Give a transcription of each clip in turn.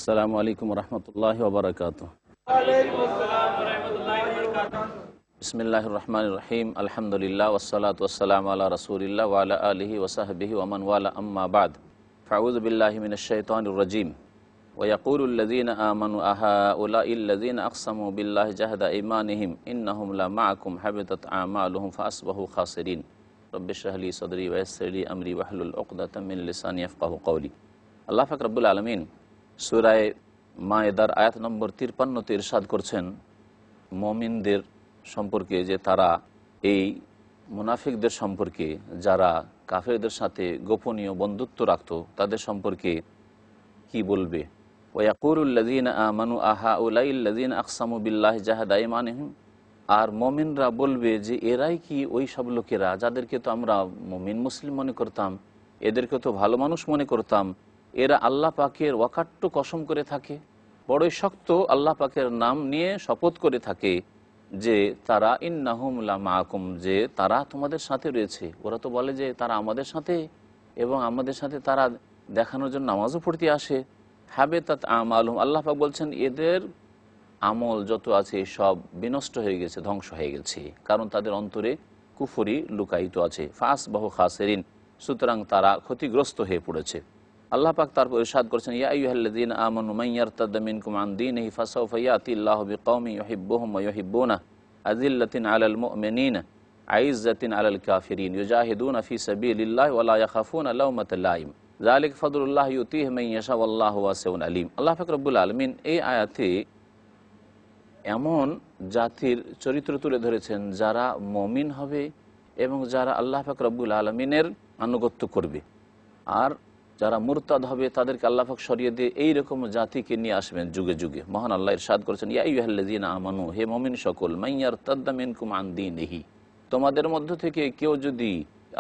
আসসালামু আলাইকুম রহমতুল্লাহি ওয়া বারাকাতুহু। বিসমিল্লাহির রহমানির রহিম। আলহামদুলিল্লাহ ওয়াসসালাতু ওয়াসসালামু আলা রাসূলিল্লাহ ওয়া আলা আলিহি ওয়া সাহবিহি ওয়া মান ওয়ালা, আম্মা বা'দ। ফাউযু বিল্লাহি মিনাশ শাইতানির রাজীম। ওয়া ইয়াকুলুল্লাযীনা আমানু আহাউলাইল্লাযীনা আকসামু বিল্লাহি জাহদা ঈমানিহিম ইন্নাহুম লামা'আকুম হাবিতাত আমালুহুম ফাআসবাহু খাসিরিন। রব্বিশরাহ লি সাদরি ওয়া ইয়াসসির লি আমরি ওয়াহলুল উকদাতাম মিন লিসানি ইয়াফকাহু কওলি। আল্লাহ পাক রব্বুল আলামিন সূরা মায়েদার আয়াত নম্বর 53-তে ইরশাদ করছেন মুমিনদের সম্পর্কে, যে তারা এই মুনাফিকদের সম্পর্কে, যারা কাফেরদের সাথে গোপনীয় বন্ধুত্ব রাখত, তাদের সম্পর্কে কি বলবে। ওয়া ইয়াকুলুল্লাযীনা আমানু আহাউলাইল্লাযীনা আকসামু বিল্লাহি জাহদা ঈমানিহিম, আর মুমিনরা বলবে যে এরাই কি ওই সব লোকেরা যাদেরকে তো আমরা মুমিন মুসলিম মনে করতাম, এদেরকে তো ভালো মানুষ মনে করতাম, এরা আল্লাহ পাকের ওয়াকাট্টু কসম করে থাকে, বড়ই শক্ত আল্লাহ পাকের নাম নিয়ে শপথ করে থাকে যে তারা ইন্নাহুম লামাআকুম, যে তারা তোমাদের সাথে রয়েছে। ওরা তো বলে যে তারা আমাদের সাথে, এবং আমাদের সাথে তারা দেখানোর জন্য নামাজও পড়তে আসে। হাবিতাত আমালুহুম, আল্লাহ পাক বলছেন এদের আমল যত আছে সব বিনষ্ট হয়ে গেছে, ধ্বংস হয়ে গেছে, কারণ তাদের অন্তরে কুফরি লুকায়িত আছে। ফাআসবাহু খাসিরিন, সুতরাং তারা ক্ষতিগ্রস্ত হয়ে পড়েছে। আল্লাহ পাক তারপর ইরশাদ করেছেন ইয়া আইয়ুহাল্লাযীনা আমানু মান ইয়ারতাদ্দা মিনকুম আন দীনিহি ফাসাউফা ইয়াতিল্লাহু বিকওমিন ইউহিব্বুহুম ওয়া ইউহিব্বুনাহু আযিল্লাতিন আলাল মুমিনিনা আইজ্জাতিন আলাল কাফিরিন ইউজাহিদুনা ফি সাবিলিল্লাহি ওয়া লা ইয়াখাফুনা লাওমাতা লাইম যালিকা ফাদলুল্লাহি ইউতিহি মান ইয়াশা ওয়াল্লাহু ওয়াসিউন আলীম। আল্লাহ পাক রব্বুল আলামিন এই আয়াতে এমন জাতির চরিত্র তুলে ধরেছেন যারা মুমিন হবে এবং যারা আল্লাহ পাক রব্বুল আলামিনের আনুগত্য করবে, আর যারা মুরতাদ হবে তাদেরকে আল্লাহ পাক সরিয়ে দিয়ে এইরকম জাতিকে নিয়ে আসবেন যুগে যুগে। মহান আল্লাহ ইরশাদ করেছেন ইয়া আইয়ুহাল্লাযীনা আমানু, হে মুমিন সকল, মান ইয়ারতাদ্দা মিনকুম আন দীনিহি, তোমাদের মধ্য থেকে কেউ যদি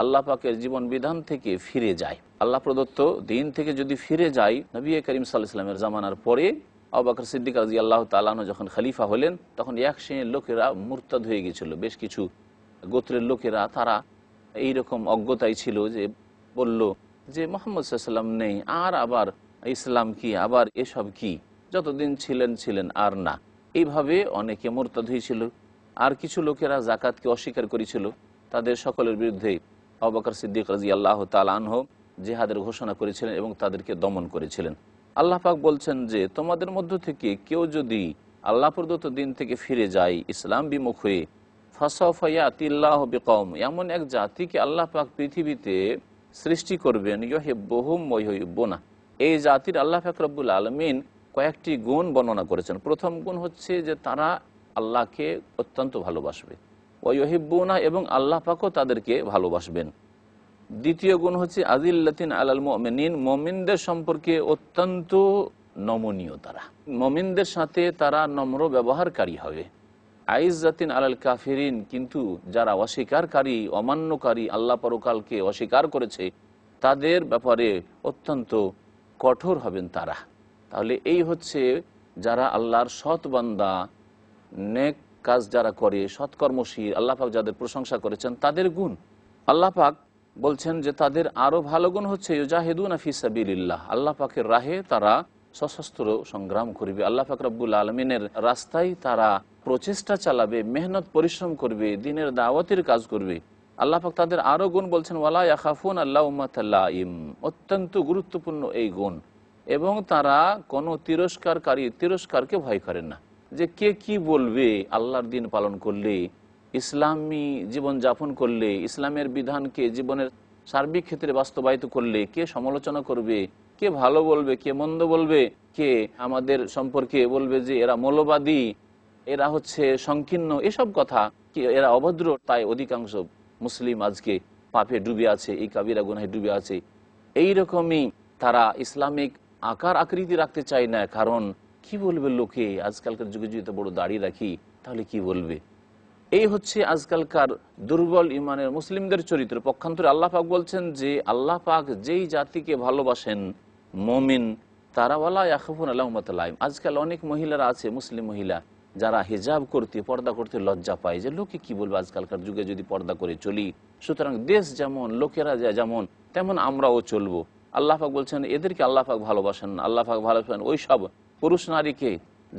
আল্লাহ পাকের জীবন বিধান থেকে ফিরে যায়, আল্লাহ প্রদত্ত দিন থেকে যদি ফিরে যায়। নবী করিম সাল্লাল্লাহু আলাইহি ওয়াসাল্লামের জামানার পরে আবু বকর সিদ্দিক রাদিয়াল্লাহু তাআলা আনহু যখন খলিফা হলেন, তখন এক শ্রেণীর লোকেরা মুরতাদ হয়ে গিয়েছিল। বেশ কিছু গোত্রের লোকেরা তারা এইরকম অজ্ঞতাই ছিল যে বলল যে মুহাম্মদ সাল্লাল্লাহু আলাইহি ওয়াসাল্লাম নেই, আর আবার ইসলাম কি, আবার এসব কি, যতদিন ছিলেন আর না। এইভাবে অনেকে মুরতাদ হয়েছিল। আর কিছু লোকেরা যাকাতকে অস্বীকার করেছিল। তাদের সকলের বিরুদ্ধে আবু বকর সিদ্দিক রাদিয়াল্লাহু তাআলা আনহু জিহাদের ঘোষণা করেছিলেন এবং তাদেরকে দমন করেছিলেন। আল্লাহ পাক বলছেন যে তোমাদের মধ্য থেকে কেউ যদি আল্লাহ প্রদত্ত দিন থেকে ফিরে যায় ইসলাম বিমুখ হয়ে, ফাসাউফা ইয়াতিল্লাহু বিকওম, এমন এক জাতিকে আল্লাহ পাক পৃথিবীতে সৃষ্টি করবেন, ইউহিব্বুহুম ওয়া ইউহিব্বুনা, এই জাতির আল্লাহ পাক রব্বুল আলামিন কয়েকটি গুণ বর্ণনা করেছেন। প্রথম গুণ হচ্ছে যে তারা আল্লাহকে অত্যন্ত ভালোবাসবে, ওয়া ইউহিব্বুনা, এবং আল্লাহ পাকও তাদেরকে ভালোবাসবেন। দ্বিতীয় গুণ হচ্ছে আযিল্লাতিন আলাল মুমিনিন, মুমিনদের সম্পর্কে অত্যন্ত নমনীয়, তারা মুমিনদের সাথে তারা নম্র ব্যবহারকারী হবে। আইজ্জাতিন আলাল কাফিরিন, কিন্তু যারা অস্বীকারী, অমান্যকারী, আল্লাহ পরকালকে অস্বীকার করেছে, তাদের ব্যাপারে অত্যন্ত কঠোর হবেন তারা। তাহলে এই হচ্ছে যারা আল্লাহর সৎ বান্দা, নেক কাজ যারা করে, সৎকর্মশীল, আল্লাহ পাক যাদের প্রশংসা করেছেন তাদের গুণ। আল্লাহ পাক বলছেন যে তাদের আরও ভালো গুণ হচ্ছে ইউজাহিদুনা ফি সাবিলিল্লাহ, আল্লাহ পাকের রাহে তারা সশস্ত্র সংগ্রাম করবে, আল্লাহ পাক রব্বুল আলামিনের রাস্তায় তারা প্রচেষ্টা চালাবে, মেহনত পরিশ্রম করবে, দিনের দাওয়াতের কাজ করবে। আল্লাহ পাক তাদের আরও গুণ বলছেন ওয়ালা ইয়াখাফুনা লাওমাতা লাইম, অত্যন্ত গুরুত্বপূর্ণ এই গুণ। এবং তারা কোনো তিরস্কারকে ভয় করেন না, যে কে কি বলবে, আল্লাহর দিন পালন করলে, ইসলামী জীবন যাপন করলে, ইসলামের বিধানকে জীবনের সার্বিক ক্ষেত্রে বাস্তবায়িত করলে কে সমালোচনা করবে, কে ভালো বলবে, কে মন্দ বলবে, কে আমাদের সম্পর্কে বলবে যে এরা মৌলবাদী, এরা হচ্ছে সংকীর্ণ, এসব কথা, কি এরা অভদ্র। তাই অধিকাংশ মুসলিম আজকে পাপে ডুবে আছে, এই কাবিরা গুনাহে ডুবে আছে। এইরকমই তারা ইসলামিক আকার আকৃতি রাখতে চায় না, কারণ কি বলবে লোকে, আজকালকার যুগে যদি বড় দাড়ি রাখি তাহলে কি বলবে। এই হচ্ছে আজকালকার দুর্বল ইমানের মুসলিমদের চরিত্র। পক্ষান্তরে আল্লাহ পাক বলছেন যে আল্লাহ পাক যেই জাতিকে ভালোবাসেন মুমিন, তারা ওয়ালা ইয়াখাফুনা লাওমাতা লাইম। আজকাল অনেক মহিলারা আছে, মুসলিম মহিলা, যারা হিজাব করতে, পর্দা করতে লজ্জা পায়, যে লোকে কি বলবে আজকালকার যুগে যদি পর্দা করে চলি। সুতরাং দেশ যেমন, লোকেরা যেমন, তেমন আমরাও চলবো। আল্লাহ পাক বলছেন এদেরকে আল্লাহ পাক ভালোবাসেন না। আল্লাহ পাক ভালোবাসেন ওই সব পুরুষ নারীকে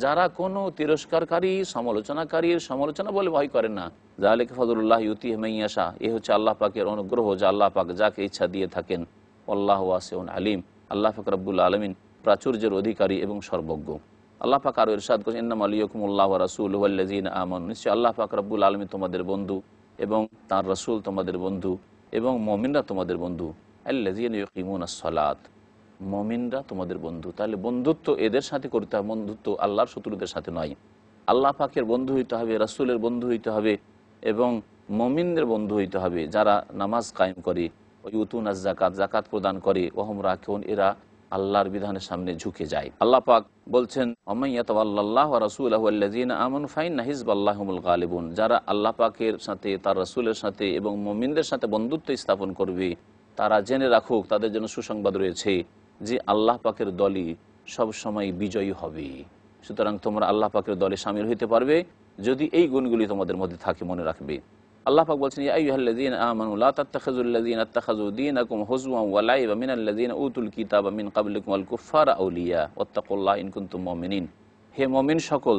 যারা কোনো তিরস্কারকারী সমালোচনাকারীর সমালোচনা বলে ভয় করে না। যালিকা ফাদলুল্লাহ ইউতিহি মান ইয়াশা, এ হচ্ছে আল্লাহ পাকের অনুগ্রহ যা আল্লাহ পাক যাকে ইচ্ছা দিয়ে থাকেন। আল্লাহু ওয়াসিউন আলিম, আল্লাহ পাক রব্বুল আলামিন প্রাচুর্যের অধিকারী এবং সর্বজ্ঞ। আল্লাহ পাক আরও ইরশাদ করেছেন ইন্নামা ওয়ালিয়্যুকুমুল্লাহু ওয়া রাসূলুহু ওয়াল্লাযীনা আমানু, নিশ্চয় আল্লাহ পাক রব্বুল আলামিন তোমাদের বন্ধু এবং তার রাসূল তোমাদের বন্ধু এবং মুমিনরা তোমাদের বন্ধু। আল্লাযীনা ইউকিমুনাস সালাত, মুমিনরা তোমাদের বন্ধু। তাহলে বন্ধুত্ব এদের সাথে করতে হবে, বন্ধুত্ব আল্লাহর শত্রুদের সাথে নয়। আল্লাহ পাকের বন্ধু হইতে হবে, রাসূলের বন্ধু হইতে হবে এবং মুমিনদের বন্ধু হইতে হবে যারা নামাজ কায়েম করে, ইউতুনাজ যাকাত, যাকাত প্রদান করে, ওয়াহুম রাকিউন, এরা আল্লাহর বিধানের সামনে ঝুঁকে যায়। আল্লাহ পাক বলছেন ওমান ইয়াতাওয়াল্লাল্লাহু ওয়া রাসূলুহু ওয়াল্লাযীনা আমানু ফাইন্না হিজবাল্লাহি হুমুল গালিবুন, যারা আল্লাহ পাকের সাথে তার রাসূলের সাথে এবং মুমিনদের সাথে বন্ধুত্ব স্থাপন করবে তারা জেনে রাখুক, তাদের জন্য সুসংবাদ রয়েছে যে আল্লাহ পাকের দলই সবসময় বিজয়ী হবে। সুতরাং তোমরা আল্লাহ পাকের দলে শামিল হইতে পারবে যদি এই গুণগুলি তোমাদের মধ্যে থাকে, মনে রাখবে। আল্লাহ পাক বলছেন ইয়া আইয়ুহাল্লাযীনা আমানু লা তাত্তাখিযুল্লাযীনা ইত্তাখাযু দীনাকুম হুজওয়ান ওয়া লাইবা মিনাল্লাযীনা উতুল কিতাবা মিন ক্বাবলিকুম ওয়াল কুফফারা আউলিয়া ওয়াত্তাকুল্লাহ ইন কুনতুম মুমিনিন। হে মুমিন সকল,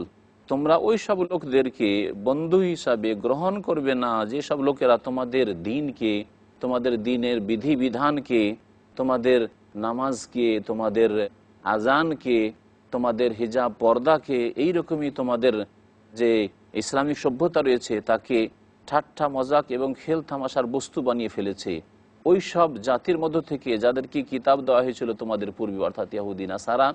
তোমরা ওই সব লোকদেরকে বন্ধু হিসাবে গ্রহণ করবে না যে সব লোকেরা তোমাদের দ্বীনকে, তোমাদের দ্বীনের বিধিবিধানকে, তোমাদের নামাজকে, তোমাদের আজানকে, তোমাদের হিজাব পর্দাকে, এইরকমই তোমাদের যে ইসলামিক সভ্যতা রয়েছে তাকে ঠাট্টা মজাক এবং খেল তামাশার বস্তু বানিয়ে ফেলেছে। ওই সব জাতির মধ্য থেকে যাদেরকে কিতাব দেওয়া হয়েছিল তোমাদের পূর্বে, অর্থাৎ ইহুদি নাসারা,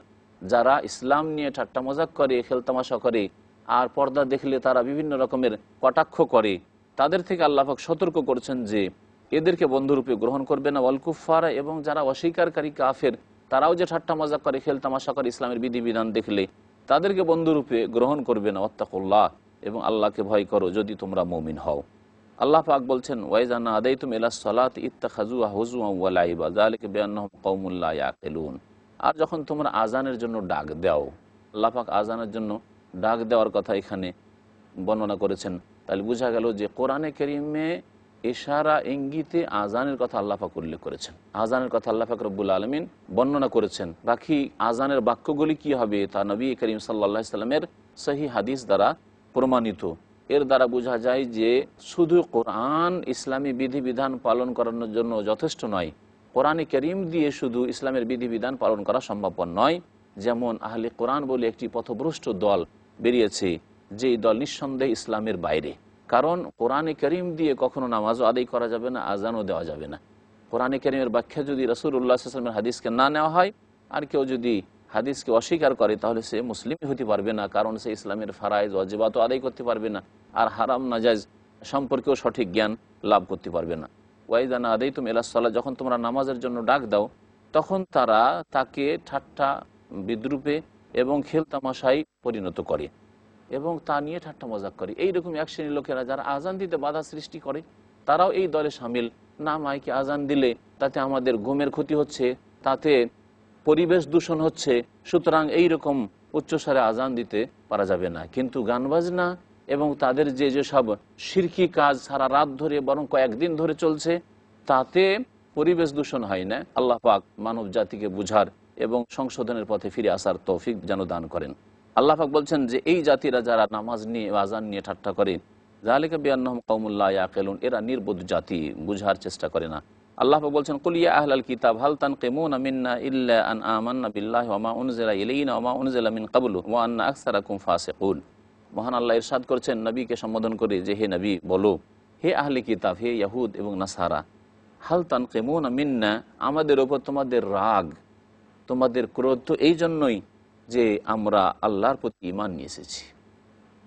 যারা ইসলাম নিয়ে ঠাট্টা মজাক করে, খেল তামাশা করে আর পর্দা দেখলে তারা বিভিন্ন রকমের কটাক্ষ করে, তাদের থেকে আল্লাহ পাক সতর্ক করছেন যে এদেরকে বন্ধুরূপে গ্রহণ করবে না। ওয়াল কুফফারা, এবং যারা অস্বীকারী কাফের, তারাও যে ঠাট্টা মজাক করে, খেল তামাশা করে ইসলামের বিধিবিধান দেখলে তাদেরকে বন্ধুরূপে গ্রহণ করবে না। ওয়াত্তাকুল্লাহ, এবং আল্লাহকে ভয় করো যদি তোমরা মুমিন হও। আল্লাহ পাক বলছেন ওয়াইজা নাদাইতুম ইলাস সালাতি ইত্তাখাযুহা হুজওয়ান ওয়া লাইবা যালিকা বিআন্নাহুম কওমুন লা ইয়াকিলুন। আর যখন তোমরা আজানের জন্য ডাক দাও, আল্লাহ পাক আজানের জন্য ডাক দেওয়ার কথা এখানে বর্ণনা করেছেন। তাহলে বোঝা গেল যে কোরআনে কারীমে ইশারা ইঙ্গিতে আজানের কথা আল্লাহ পাক উল্লেখ করেছেন, আজানের কথা আল্লাহ পাক রব্বুল আলামিন বর্ণনা করেছেন। বাকি আজানের বাক্যগুলি কি হবে তা নবী করিম সাল্লাল্লাহু আলাইহি সাল্লামের সহিহ হাদিস দ্বারা প্রমাণিত। এর দ্বারা বোঝা যায় যে শুধু কোরআন ইসলামী বিধিবিধান পালন করানোর জন্য যথেষ্ট নয়, কোরআনে কারীম দিয়ে শুধু ইসলামের বিধিবিধান পালন করা সম্ভবপর নয়। যেমন আহলে কোরআন বলে একটি পথভ্রষ্ট দল বেরিয়েছে, যেই দল নিঃসন্দেহে ইসলামের বাইরে। কারণ কোরআনে কারীম দিয়ে কখনো নামাজও আদায় করা যাবে না, আজানও দেওয়া যাবে না। কোরআনে কারীমের ব্যাখ্যা যদি রাসূলুল্লাহ সাল্লাল্লাহু আলাইহি ওয়াসাল্লামের হাদিসকে না নেওয়া হয়, আর কেউ যদি হাদিসকে অস্বীকার করে, তাহলে সে মুসলিমই হতে পারবে না। কারণ সে ইসলামের ফারায়েজ ওয়াজিবাতও আদায় করতে পারবে না, আর হারাম নাজায়েজ সম্পর্কেও সঠিক জ্ঞান লাভ করতে পারবে না। ওয়াইযা নাদাইতুম ইলাস সালাত, যখন তোমরা নামাজের জন্য ডাক দাও, তখন তারা তাকে ঠাট্টা বিদ্রুপে এবং খেল তামাশায় পরিণত করে এবং তা নিয়ে ঠাট্টা মজাক করে। এইরকম এক শ্রেণীর লোকেরা যারা আজান দিতে বাধা সৃষ্টি করে, তারাও এই দলে সামিল। না, মাইকে আজান দিলে তাতে আমাদের ঘুমের ক্ষতি হচ্ছে, তাতে পরিবেশ দূষণ হচ্ছে, সুতরাং এইরকম উচ্চস্বরে আজান দিতে পারা যাবে না। কিন্তু গান বাজনা এবং তাদের যেসব শিরকি কাজ সারা রাত ধরে বরং কয়েকদিন ধরে চলছে, তাতে পরিবেশ দূষণ হয় না। আল্লাহ পাক মানব জাতিকে বুঝার এবং সংশোধনের পথে ফিরে আসার তৌফিক যেন দান করেন। আল্লাহ পাক বলছেন যে এই জাতিরা যারা নামাজ নিয়ে আজান নিয়ে ঠাট্টা করে, যালিকা বিআন্নাহুম কওমুন লা ইয়াকিলুন, এরা নির্বোধ জাতি, বুঝার চেষ্টা করে না। আল্লাহ পাক বলছেন কুল ইয়া আহলাল কিতাব হাল তানকিমুনা মিন্না ইল্লা আন আমান্না বিল্লাহি ওয়া মা উনজিলা ইলাইনা ওয়া মা উনজিলা মিন ক্বাবলু ওয়া আন্না আকসারাকুম ফাসিকুন। মহান আল্লাহ ইরশাদ করছেন নবীকে সম্বোধন করে যে হে নবী বলো, হে আহলে কিতাব, হে ইয়াহুদ এবং নাসারা, হাল তানকিমুনা মিন্না, আমাদের ওপর তোমাদের রাগ, তোমাদের ক্রোধ তো এই জন্যই যে আমরা আল্লাহর প্রতি ঈমান নিয়ে এসেছি।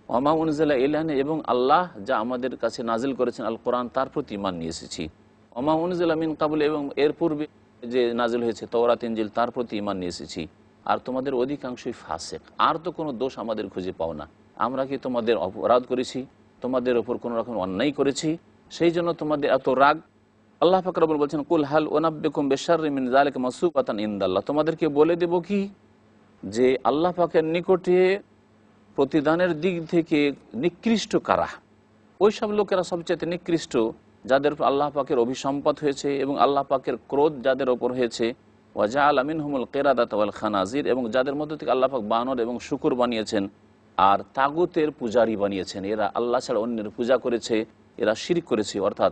ওয়া মা উনজিলা ইলাইনা, এবং আল্লাহ যা আমাদের কাছে নাজিল করেছেন আল কোরআন, তার প্রতি ঈমান নিয়ে এসেছি। ওয়া মা উনজিলা মিন ক্বাবল, এবং এর পূর্বে যে নাজিল হয়েছে তাওরাত ইনজিল, তার প্রতি ঈমান নিয়ে এসেছি। আর তোমাদের অধিকাংশই ফাসিক, আর তো কোনো দোষ আমাদের খুঁজে পাও না। আমরা কি তোমাদের অপরাধ করেছি, তোমাদের ওপর কোনো রকম অন্যায় করেছি, সেই জন্য তোমাদের এত রাগ? আল্লাহ পাক রব্বুল বলছেন কুল হাল উনাব্বিকুম বিশাররি মিন যালিকা মাসুবাতান ইনদাল্লাহ, তোমাদেরকে বলে দেব কি যে আল্লাহ পাকের নিকটে প্রতিদানের দিক থেকে নিকৃষ্ট কারা? ওই সব লোকেরা সবচেয়ে নিকৃষ্ট যাদের আল্লাহ পাকের অভিসম্পাত হয়েছে এবং আল্লাহ পাকের ক্রোধ যাদের ওপর হয়েছে। ওয়াজআলা মিনহুমুল কিরাদাতা ওয়াল খানাজির, এবং যাদের মধ্য থেকে আল্লাহ পাক বানর এবং শূকর বানিয়েছেন আর তাগুতের পূজারি বানিয়েছেন। এরা আল্লাহ ছাড়া অন্যের পূজা করেছে, এরা শিরক করেছে। অর্থাৎ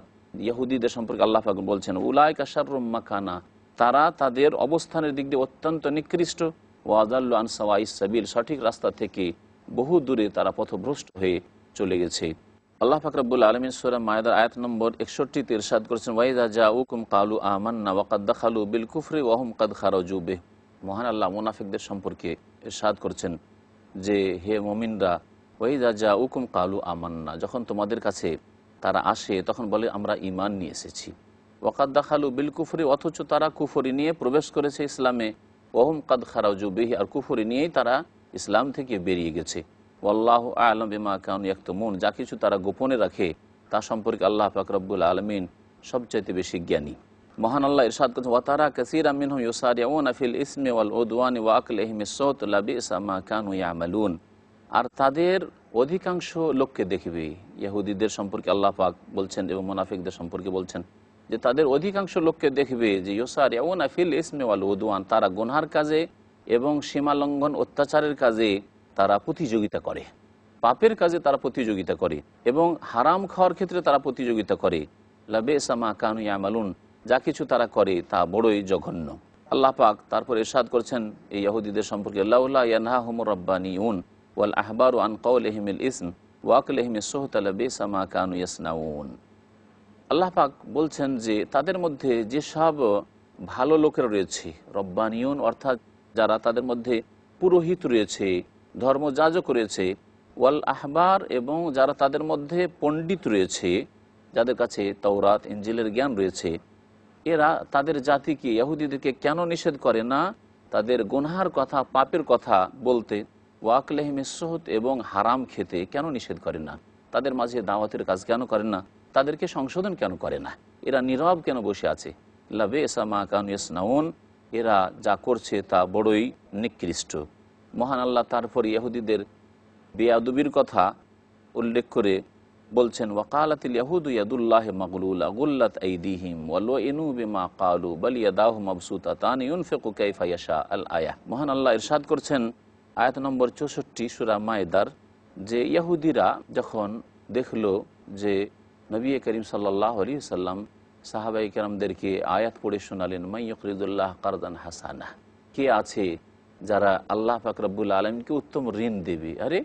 ইহুদিদের সম্পর্কে আল্লাহ পাক বলছেন উলাইকা শাররুম মাকানা, তারা তাদের অবস্থানের দিক দিয়ে অত্যন্ত নিকৃষ্ট। ওয়াদাল্লু আন সাওয়াইস সাবিল, সঠিক রাস্তা থেকে বহু দূরে তারা পথভ্রষ্ট হয়ে চলে গেছে। আল্লাহ পাক রব্বুল আলামিন সূরা মায়েদার আয়াত নম্বর 61 ইরশাদ করেছেন ওয়াইযা জাউকুম ক্বালু আমান্না ওয়া ক্বাদ দাখালু বিল কুফরি ওয়া হুম ক্বাদ খারাজু বিহি। মহান আল্লাহ মুনাফিকদের সম্পর্কে ইরশাদ করেছেন যে হে মুমিনরা, ওয়াইযা জাউকুম ক্বালু আমান্না, যখন তোমাদের কাছে তারা আসে তখন বলে আমরা ঈমান নিয়ে এসেছি। ওয়া ক্বাদ দাখালু বিল কুফরি, অথচ তারা কুফরি নিয়ে প্রবেশ করেছে ইসলামে। ওয়া হুম ক্বাদ খারাজু বিহি, আর কুফরি নিয়েই তারা ইসলাম থেকে বেরিয়ে গেছে। ওয়াল্লাহু আ'লাম বিমা কানু ইয়াকতুমুন, যা কিছু তারা গোপনে রাখে তা সম্পর্কে আল্লাহ পাক রব্বুল আলামিন সবচাইতে বেশি জ্ঞানী। মহান আল্লাহ ইরশাদ করেছেন ওয়া তারা কাসীরাম মিনহুম ইউসারিউনা ফিল ইসমি ওয়াল উদওয়ানি ওয়া আকলিহিমিস সাউত লাবিসা মা কানু ইয়ামালুন। আর তাদের অধিকাংশ লোককে দেখবে, ইহুদিদের সম্পর্কে আল্লাহ পাক বলছেন এবং মুনাফিকদের সম্পর্কে বলছেন যে তাদের অধিকাংশ লোককে দেখবে যে ইউসারিউনা ফিল ইসমি ওয়াল উদওয়ান, তারা গুনহার কাজে এবং সীমালঙ্ঘন অত্যাচারের কাজে তারা প্রতিযোগিতা করে, পাপের কাজে তারা প্রতিযোগিতা করে এবং হারাম খাওয়ার ক্ষেত্রে তারা প্রতিযোগিতা করে। লাবিসা মা কানু ইয়ামালুন, যা কিছু তারা করে তা বড়ই জঘন্য। আল্লাহ পাক তারপর ইরশাদ করছেন এই ইহুদিদের সম্পর্কে লাউলা ইয়ানহাহুমুর রাব্বানিউন ওয়াল আহবারু আন কাওলিহিমিল ইসম ওয়া আকলিহিমিস সুহতা লাবিসা মা কানু ইয়াসনাউন। আল্লাহ পাক বলছেন যে তাদের মধ্যে যেসব ভালো লোকেরা রয়েছে, রব্বানিউন অর্থাৎ যারা তাদের মধ্যে পুরোহিত রয়েছে, ধর্মযাজক রয়েছে, ওয়াল আহবার এবং যারা তাদের মধ্যে পণ্ডিত রয়েছে, যাদের কাছে তাওরাত ইনজিলের জ্ঞান রয়েছে, এরা তাদের জাতিকে ইহুদিদেরকে কেন নিষেধ করে না তাদের গুনহার কথা, পাপের কথা বলতে, ওয়াকলেহিমিস সুহত এবং হারাম খেতে কেন নিষেধ করে না, তাদের মাঝে দাওয়াতের কাজ কেন করে না, তাদেরকে সংশোধন কেন করে না, এরা নীরব কেন বসে আছে। লাবিসা মা কানু ইয়াসনাউন, এরা যা করছে তা বড়ই নিকৃষ্ট। মহান আল্লাহ তারপর ইহুদিদের বেয়াদবির কথা উল্লেখ করে বলছেন ওয়াকালাতিল ইয়াহুদু ইয়াদুল্লাহি মাগলুলা গুল্লাত আইদিহিম ওয়ালুইনু বিমা ক্বালু বাল ইয়াদাহু মাবসুতাতান ইউনফিকু কাইফা ইয়াশা আল আয়া। মহান আল্লাহ ইরশাদ করছেন আয়াত নম্বর 64 সূরা মায়েদার, যে ইহুদিরা যখন দেখলো যে নবী করিম সাল্লাল্লাহু আলাইহি ওয়াসাল্লাম সাহাবায়ে কেরামদেরকে আয়াত পড়ে শোনালেন মান ইউকরিদুল্লাহ কারদান হাসানা, কে আছে যারা আল্লাহ পাক রব্বুল আলামিনকে উত্তম ঋণ দেবে। আরে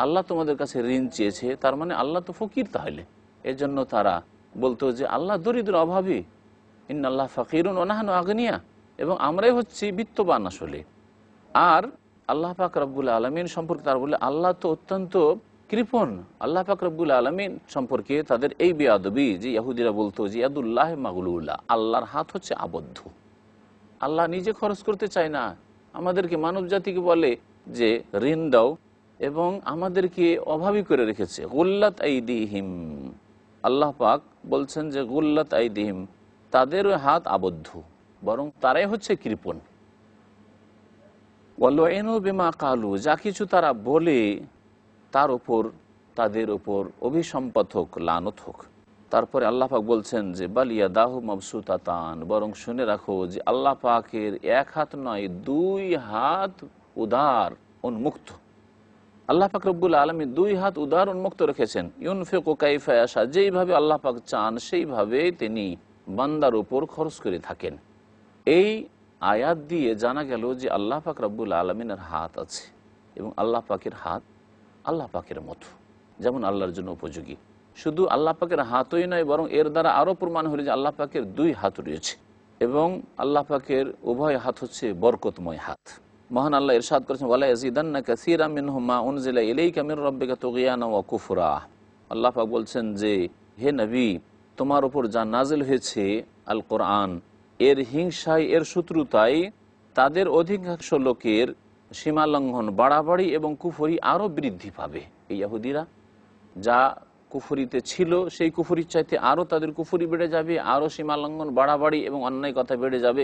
আল্লাহ তোমাদের কাছে ঋণ চেয়েছে, তার মানে আল্লাহ তো ফকির, তাহলে এজন্য তারা বলতো যে আল্লাহ দরিদ্র অভাবী, ইন্নাল্লাহ ফাকিরুন ওয়া নাহনু আগনিয়া, এবং আমরাই হচ্ছি বিত্তবান আসলে। আর আল্লাহ পাক রব্বুল আলামিন সম্পর্কে তারা বলে আল্লাহ তো অত্যন্ত কৃপণ। আল্লাহ পাক রব্বুল আলামিন সম্পর্কে তাদের এই বেয়াদবি যে ইহুদিরা বলতো যে ইয়াদুল্লাহ মাগলুলা, আল্লাহর হাত হচ্ছে আবদ্ধ, আল্লাহ নিজে খরচ করতে চায় না, আমাদেরকে মানব জাতিকে বলে যে ঋণ দাও এবং আমাদেরকে অভাবী করে রেখেছে। গুল্লাত আইদিহিম, আল্লাহ পাক বলছেন যে গুল্লাত আইদিহিম, তাদের হাত আবদ্ধ, বরং তারাই হচ্ছে কৃপণ। ওয়ালুইনু বিমা ক্বালু, যা কিছু তারা বলে তার উপর তাদের উপর অভিসম্পাত হোক, লানত হোক। তারপরে আল্লাহ পাক বলছেন যে বাল ইয়াদাহু মাবসুতাতান, বরং শুনে রাখো যে আল্লাহ পাকের এক হাত নয়, দুই হাত উদার উন্মুক্ত। আল্লাহ পাক রব্বুল আলামিন দুই হাত উদার উন্মুক্ত রেখেছেন। ইউনফিকু কাইফা ইয়াশা, যেইভাবে আল্লাহ পাক চান সেইভাবে তিনি বান্দার উপর খরচ করে থাকেন। এই আয়াত দিয়ে জানা গেল যে আল্লাহ পাক রব্বুল আলামিনের হাত আছে এবং আল্লাহ পাকের হাত আল্লাহ পাকের মতো, যেমন আল্লাহর জন্য উপযোগী। শুধু আল্লাহ পাকের হাতই নয়, বরং এর দ্বারা আরও প্রমাণ হলো যে আল্লাহ পাকের দুই হাত রয়েছে এবং আল্লাহ পাকের উভয় হাত হচ্ছে বরকতময় হাত। মহান আল্লাহ ইরশাদ করেছেন ওয়ালা ইয়াজিদান্না কাসীরাম মিনহুম মা উনজিলা ইলাইকা মির রাব্বিকা তুগয়ানা ওয়া কুফরা। আল্লাহ পাক বলছেন যে হে নবী, তোমার উপর যা নাজিল হয়েছে আল কোরআন, এর হিংসায়, এর শত্রুতায় তাদের অধিকাংশ লোকের সীমালঙ্ঘন, বাড়াবাড়ি এবং কুফরি আরও বৃদ্ধি পাবে। এই ইহুদিরা যা কুফরিতে ছিল সেই কুফরির চাইতে আরও তাদের কুফরি বেড়ে যাবে, আরও সীমালঙ্ঘন, বাড়াবাড়ি এবং অন্যায় কথা বেড়ে যাবে।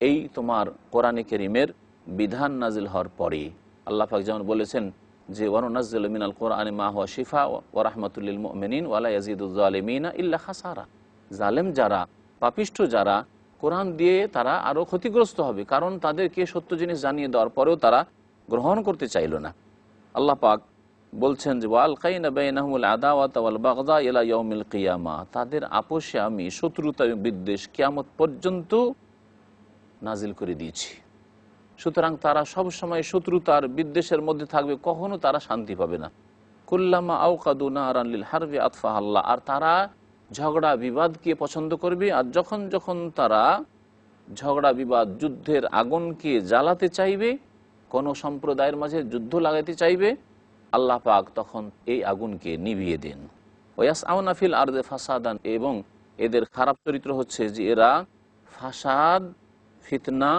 এই তোমার কোরআনে কারীমের বিধান নাজিল হওয়ার পরে আল্লাহ পাক যেমন বলেছেন যে ওয়ানুনাজ্জিলু মিনাল কোরআনি মা হুয়া শিফা ওয়া রাহমাতুল লিল মুমিনিন ওয়া লা ইয়াজিদুজ জালিমিনা ইল্লা খাসারা। জালেম যারা, পাপিষ্ঠ যারা, কোরআন দিয়ে তারা আরও ক্ষতিগ্রস্ত হবে, কারণ তাদেরকে সত্য জিনিস জানিয়ে দেওয়ার পরেও তারা গ্রহণ করতে চাইল না। আল্লাহ পাক বলছেন যে ওয়ালকাইনা বাইনাহুমুল আদাওয়াতা ওয়াল বাগদা ইলা ইয়াউমিল কিয়ামা, তাদের আপোষে আমি শত্রুতা এবং বিদ্বেষ কিয়ামত পর্যন্ত নাজিল করে দিয়েছি। সুতরাং তারা সব সময় শত্রুতার বিদ্বেষের মধ্যে থাকবে, কখনো তারা শান্তি পাবে না। কুল্লামা আওকাদু নারান লিল হারবি আতফাহা আল্লাহ, আর তারা ঝগড়া বিবাদকে পছন্দ করবে, আর যখন যখন তারা ঝগড়া বিবাদ যুদ্ধের আগুনকে জ্বালাতে চাইবে, কোনো সম্প্রদায়ের মাঝে যুদ্ধ লাগাতে চাইবে, আল্লাহ পাক তখন এই আগুনকে নিভিয়ে দেন। ওয়াস আউনাফিল আরদে ফাসাদান, এবং এদের খারাপ চরিত্র হচ্ছে যে এরা ফাসাদ, ফিতনা,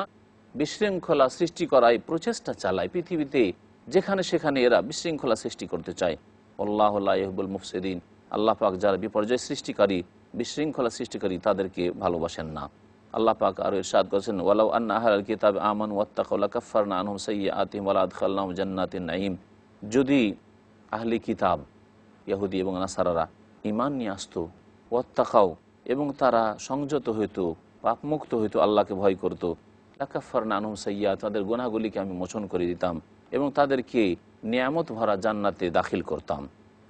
বিশৃঙ্খলা সৃষ্টি করায় প্রচেষ্টা চালায়। পৃথিবীতে যেখানে সেখানে এরা বিশৃঙ্খলা সৃষ্টি করতে চায়। আল্লাহ লা ইউহিব্বুল মুফসিদিন, আল্লাহ পাক যারা বিপর্যয় সৃষ্টিকারী, বিশৃঙ্খলা সৃষ্টিকারী, তাদেরকে ভালোবাসেন না। আল্লাহ পাক আরও ইরশাদ করেছেন ওয়ালাউ আন্না আহলাল কিতাব আমানু ওয়াত্তাকাউ লাকাফফারনা আনহুম সাইয়্যাতিহিম ওয়া লাআদখালনাহুম জান্নাতিন নাঈম, যদি আহলি কিতাব ইহুদি এবং নাসারারা ঈমান নিয়ে আসতো, ওয়াত্তাকাউ, এবং তারা সংযত হইতো, পাপমুক্ত হইতো, আল্লাহকে ভয় করত, লাকাফফারনা আনহুম সাইয়্যাত, তাদের গুনাহগুলিকে আমি মোচন করে দিতাম এবং তাদেরকে নিয়ামত ভরা জান্নাতে দাখিল করতাম।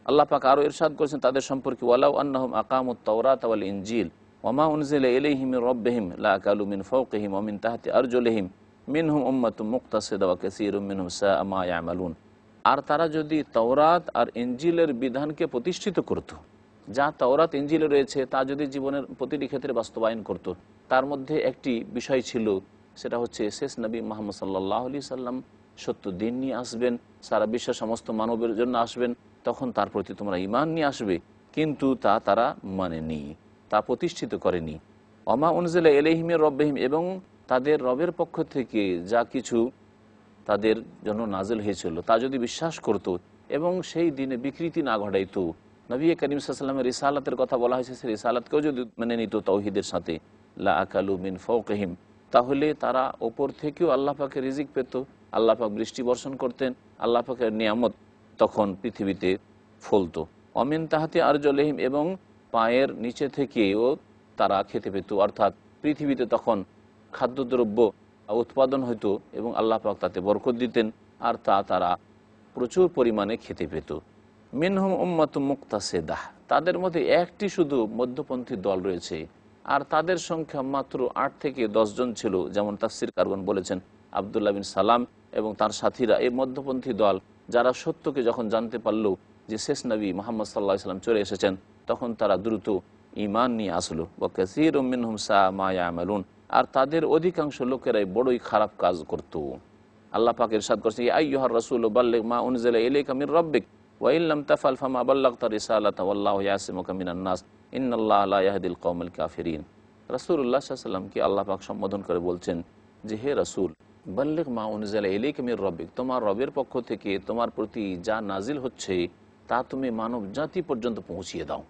আল্লাহ পাক আরও ইরশাদ করেছেন তাদের সম্পর্কে ওয়ালাউ আন্নাহুম আকামুত তাওরাতা ওয়াল ইনজিল ওয়ামা উনজিলা ইলাইহিম মির রাব্বিহিম লাআকালু মিন ফাওকিহিম ওয়া মিন তাহতি আরজুলিহিম মিনহুম উম্মাতুম মুকতাসিদা ওয়া কাসীরুম মিনহুম সাআ মা ইয়ামালুন। আর তারা যদি তাওরাত আর ইনজিলের বিধানকে প্রতিষ্ঠিত করত, যা তাওরাত ইনজিলে রয়েছে তা যদি জীবনের প্রতিটি ক্ষেত্রে বাস্তবায়ন করত, তার মধ্যে একটি বিষয় ছিল, সেটা হচ্ছে শেষ নবী মুহাম্মদ সাল্লাল্লাহু আলাইহি সাল্লাম সত্য দিন নিয়ে আসবেন, সারা বিশ্বের সমস্ত মানবের জন্য আসবেন, তখন তার প্রতি তোমরা ঈমান নিয়ে আসবে। কিন্তু তা তারা মানেনি, তা প্রতিষ্ঠিত করেনি। ওমা উনজিলা ইলাইহিম মির রাব্বিহিম, এবং তাদের রবের পক্ষ থেকে যা কিছু তাদের জন্য নাজিল হয়েছিল তা যদি বিশ্বাস করত এবং সেই দিনে বিকৃতি না ঘটাইত, নবী করিম সাল্লাল্লাহু আলাইহি ওয়াসাল্লামের রিসালাতের কথা বলা হয়েছে, সেই রিসালাতকেও যদি মেনে নিত তৌহিদের সাথে, লা আকালু মিন ফাওকিহিম, তাহলে তারা ওপর থেকেও আল্লাহ পাকের রিজিক পেত, আল্লাহ পাক বৃষ্টি বর্ষণ করতেন, আল্লাহ পাকের নিয়ামত তখন পৃথিবীতে ফলতো। অমিন তাহাতি আরজুলিহিম, এবং পায়ের নিচে থেকেও তারা খেতে পেত, অর্থাৎ পৃথিবীতে তখন খাদ্যদ্রব্য উৎপাদন হইতো এবং আল্লাহ পাক তাতে বরকত দিতেন, আর তা তারা প্রচুর পরিমাণে খেতে পেত। মিনহুম উম্মাতুম মুকতাসিদাহ, তাদের মধ্যে একটি শুধু মধ্যপন্থী দল রয়েছে, আর তাদের সংখ্যা মাত্র 8 থেকে 10 জন ছিল, যেমন তাফসির কারগণ বলেছেন আবদুল্লাহ বিন সালাম এবং তার সাথীরা, এই মধ্যপন্থী দল যারা সত্যকে যখন জানতে পারল যে শেষ নবী মুহাম্মদ সাল্লাল্লাহু আলাইহি ওয়াসাল্লাম চলে এসেছেন, তখন তারা দ্রুত ঈমান নিয়ে আসলো। ওয়া কাসীরুম মিনহুম সাআ মা ইয়ামালুন, আর তাদের অধিকাংশ লোকেরাই বড়ই খারাপ কাজ করত। আল্লাহ পাক ইরশাদ করেছেন ইয়া আইয়ুহার রাসূল বাল্লিগ মা উনজিলা ইলাইকা মির রাব্বিক ওয়া ইন লাম তাফআল ফামা বাল্লাগতা রিসালাতা ওয়াল্লাহু ইয়াসিমুকা মিনান নাস ইন্নাল্লাহা লা ইয়াহদিল কওমাল কাফিরিন। রাসূলুল্লাহ সাল্লাল্লাহু আলাইহি ওয়াসাল্লামকে আল্লাহ পাক সম্বোধন করে বলছেন যে হে রাসূল, বাল্লিগ মা উনজিলা ইলাইকা মির রাব্বিক, তোমার রবের পক্ষ থেকে তোমার প্রতি যা নাজিল হচ্ছে তা তুমি মানব জাতি পর্যন্ত পৌঁছিয়ে দাও।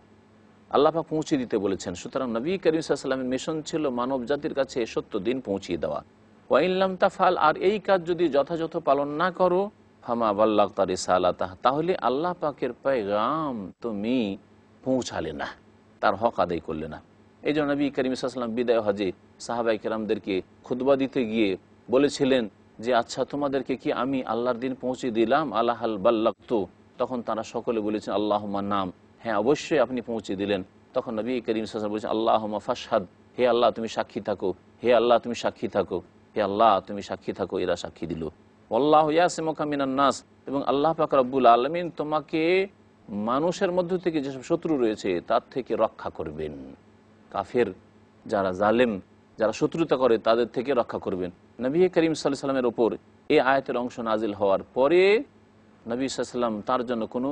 আল্লাহ পাক পৌঁছে দিতে বলেছেন। সুতরাং নবী করিম সাল্লাল্লাহু আলাইহি ওয়াসাল্লামের মিশন ছিল মানব জাতির কাছে সত্য দিন পৌঁছিয়ে দেওয়া। ওয়া ইন লাম তাফআল, আর এই কাজ যদি যথাযথ পালন না করো, ফামা বাল্লাগতা রিসালাতাহ, তাহলে আল্লাহ পাকের পেগাম তুমি পৌঁছালে না, তার হক আদায় করলে না। এই জন্য নবী করিম সাল্লাল্লাহু আলাইহি ওয়াসাল্লাম বিদায় হজে সাহাবায়ে কেরামদেরকে খুতবা দিতে গিয়ে বলেছিলেন যে আচ্ছা, তোমাদেরকে কি আমি আল্লাহর দিন পৌঁছে দিলাম? আল্লাহ হাল বাল্লাগতু, তখন তারা সকলে বলেছেন আল্লাহুম্মা নাম, হ্যাঁ অবশ্যই আপনি পৌঁছে দিলেন। তখন নবী করিম সাল্লাল্লাহু আলাইহি ওয়াসাল্লাম বলেছেন আল্লাহুম্মা ফাশহাদ, হে আল্লাহ তুমি সাক্ষী থাকো, হে আল্লাহ তুমি সাক্ষী থাকো, হে আল্লাহ তুমি সাক্ষী থাকো। এরা সাক্ষী দিল। আল্লাহু ইয়াসিমুকা মিনান নাস, এবং আল্লাহ পাক রব্বুল আলামিন তোমাকে মানুষের মধ্য থেকে যেসব শত্রু রয়েছে তার থেকে রক্ষা করবেন। কাফের যারা জালেম, যারা শত্রুতা করে তাদের থেকে রক্ষা করবেন। নবী করিম সাল্লাল্লাহু আলাইহি ওয়াসাল্লামের ওপর এই আয়াতের অংশ নাজিল হওয়ার পরে নবী সাল্লাল্লাহু আলাইহি ওয়াসাল্লাম তার জন্য কোনো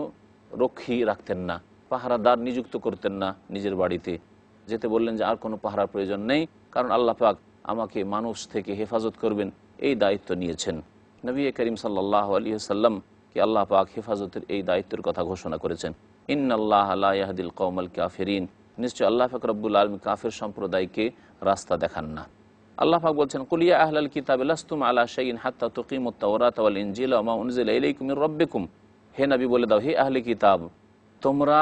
রক্ষী রাখতেন না, পাহারাদার নিযুক্ত করতেন না নিজের বাড়িতে, যেতে বললেন যে আর কোনো পাহারার প্রয়োজন নেই, কারণ আল্লাহ পাক আমাকে মানুষ থেকে হেফাজত করবেন, এই দায়িত্ব নিয়েছেন। নবী করিম সাল্লাল্লাহু আলাইহি ওয়াসাল্লামকে আল্লাহ পাক হেফাজতের এই দায়িত্বের কথা ঘোষণা করেছেন। ইন্নাল্লাহা লা ইয়াহদিল কওমাল কাফিরিন, নিশ্চয় আল্লাহ পাক রব্বুল আলামিন কাফের সম্প্রদায়কে রাস্তা দেখান না। আল্লাহ পাক বলছেন কুল ইয়া আহলাল কিতাবি লাস্তুম আলা শাইইন হাত্তা তুকিমুত তাওরাতা ওয়াল ইনজিলা ওয়া মা উনজিলা ইলাইকুম মির রাব্বিকুম, হে নবী বলে দাও, হে আহলে কিতাব, তোমরা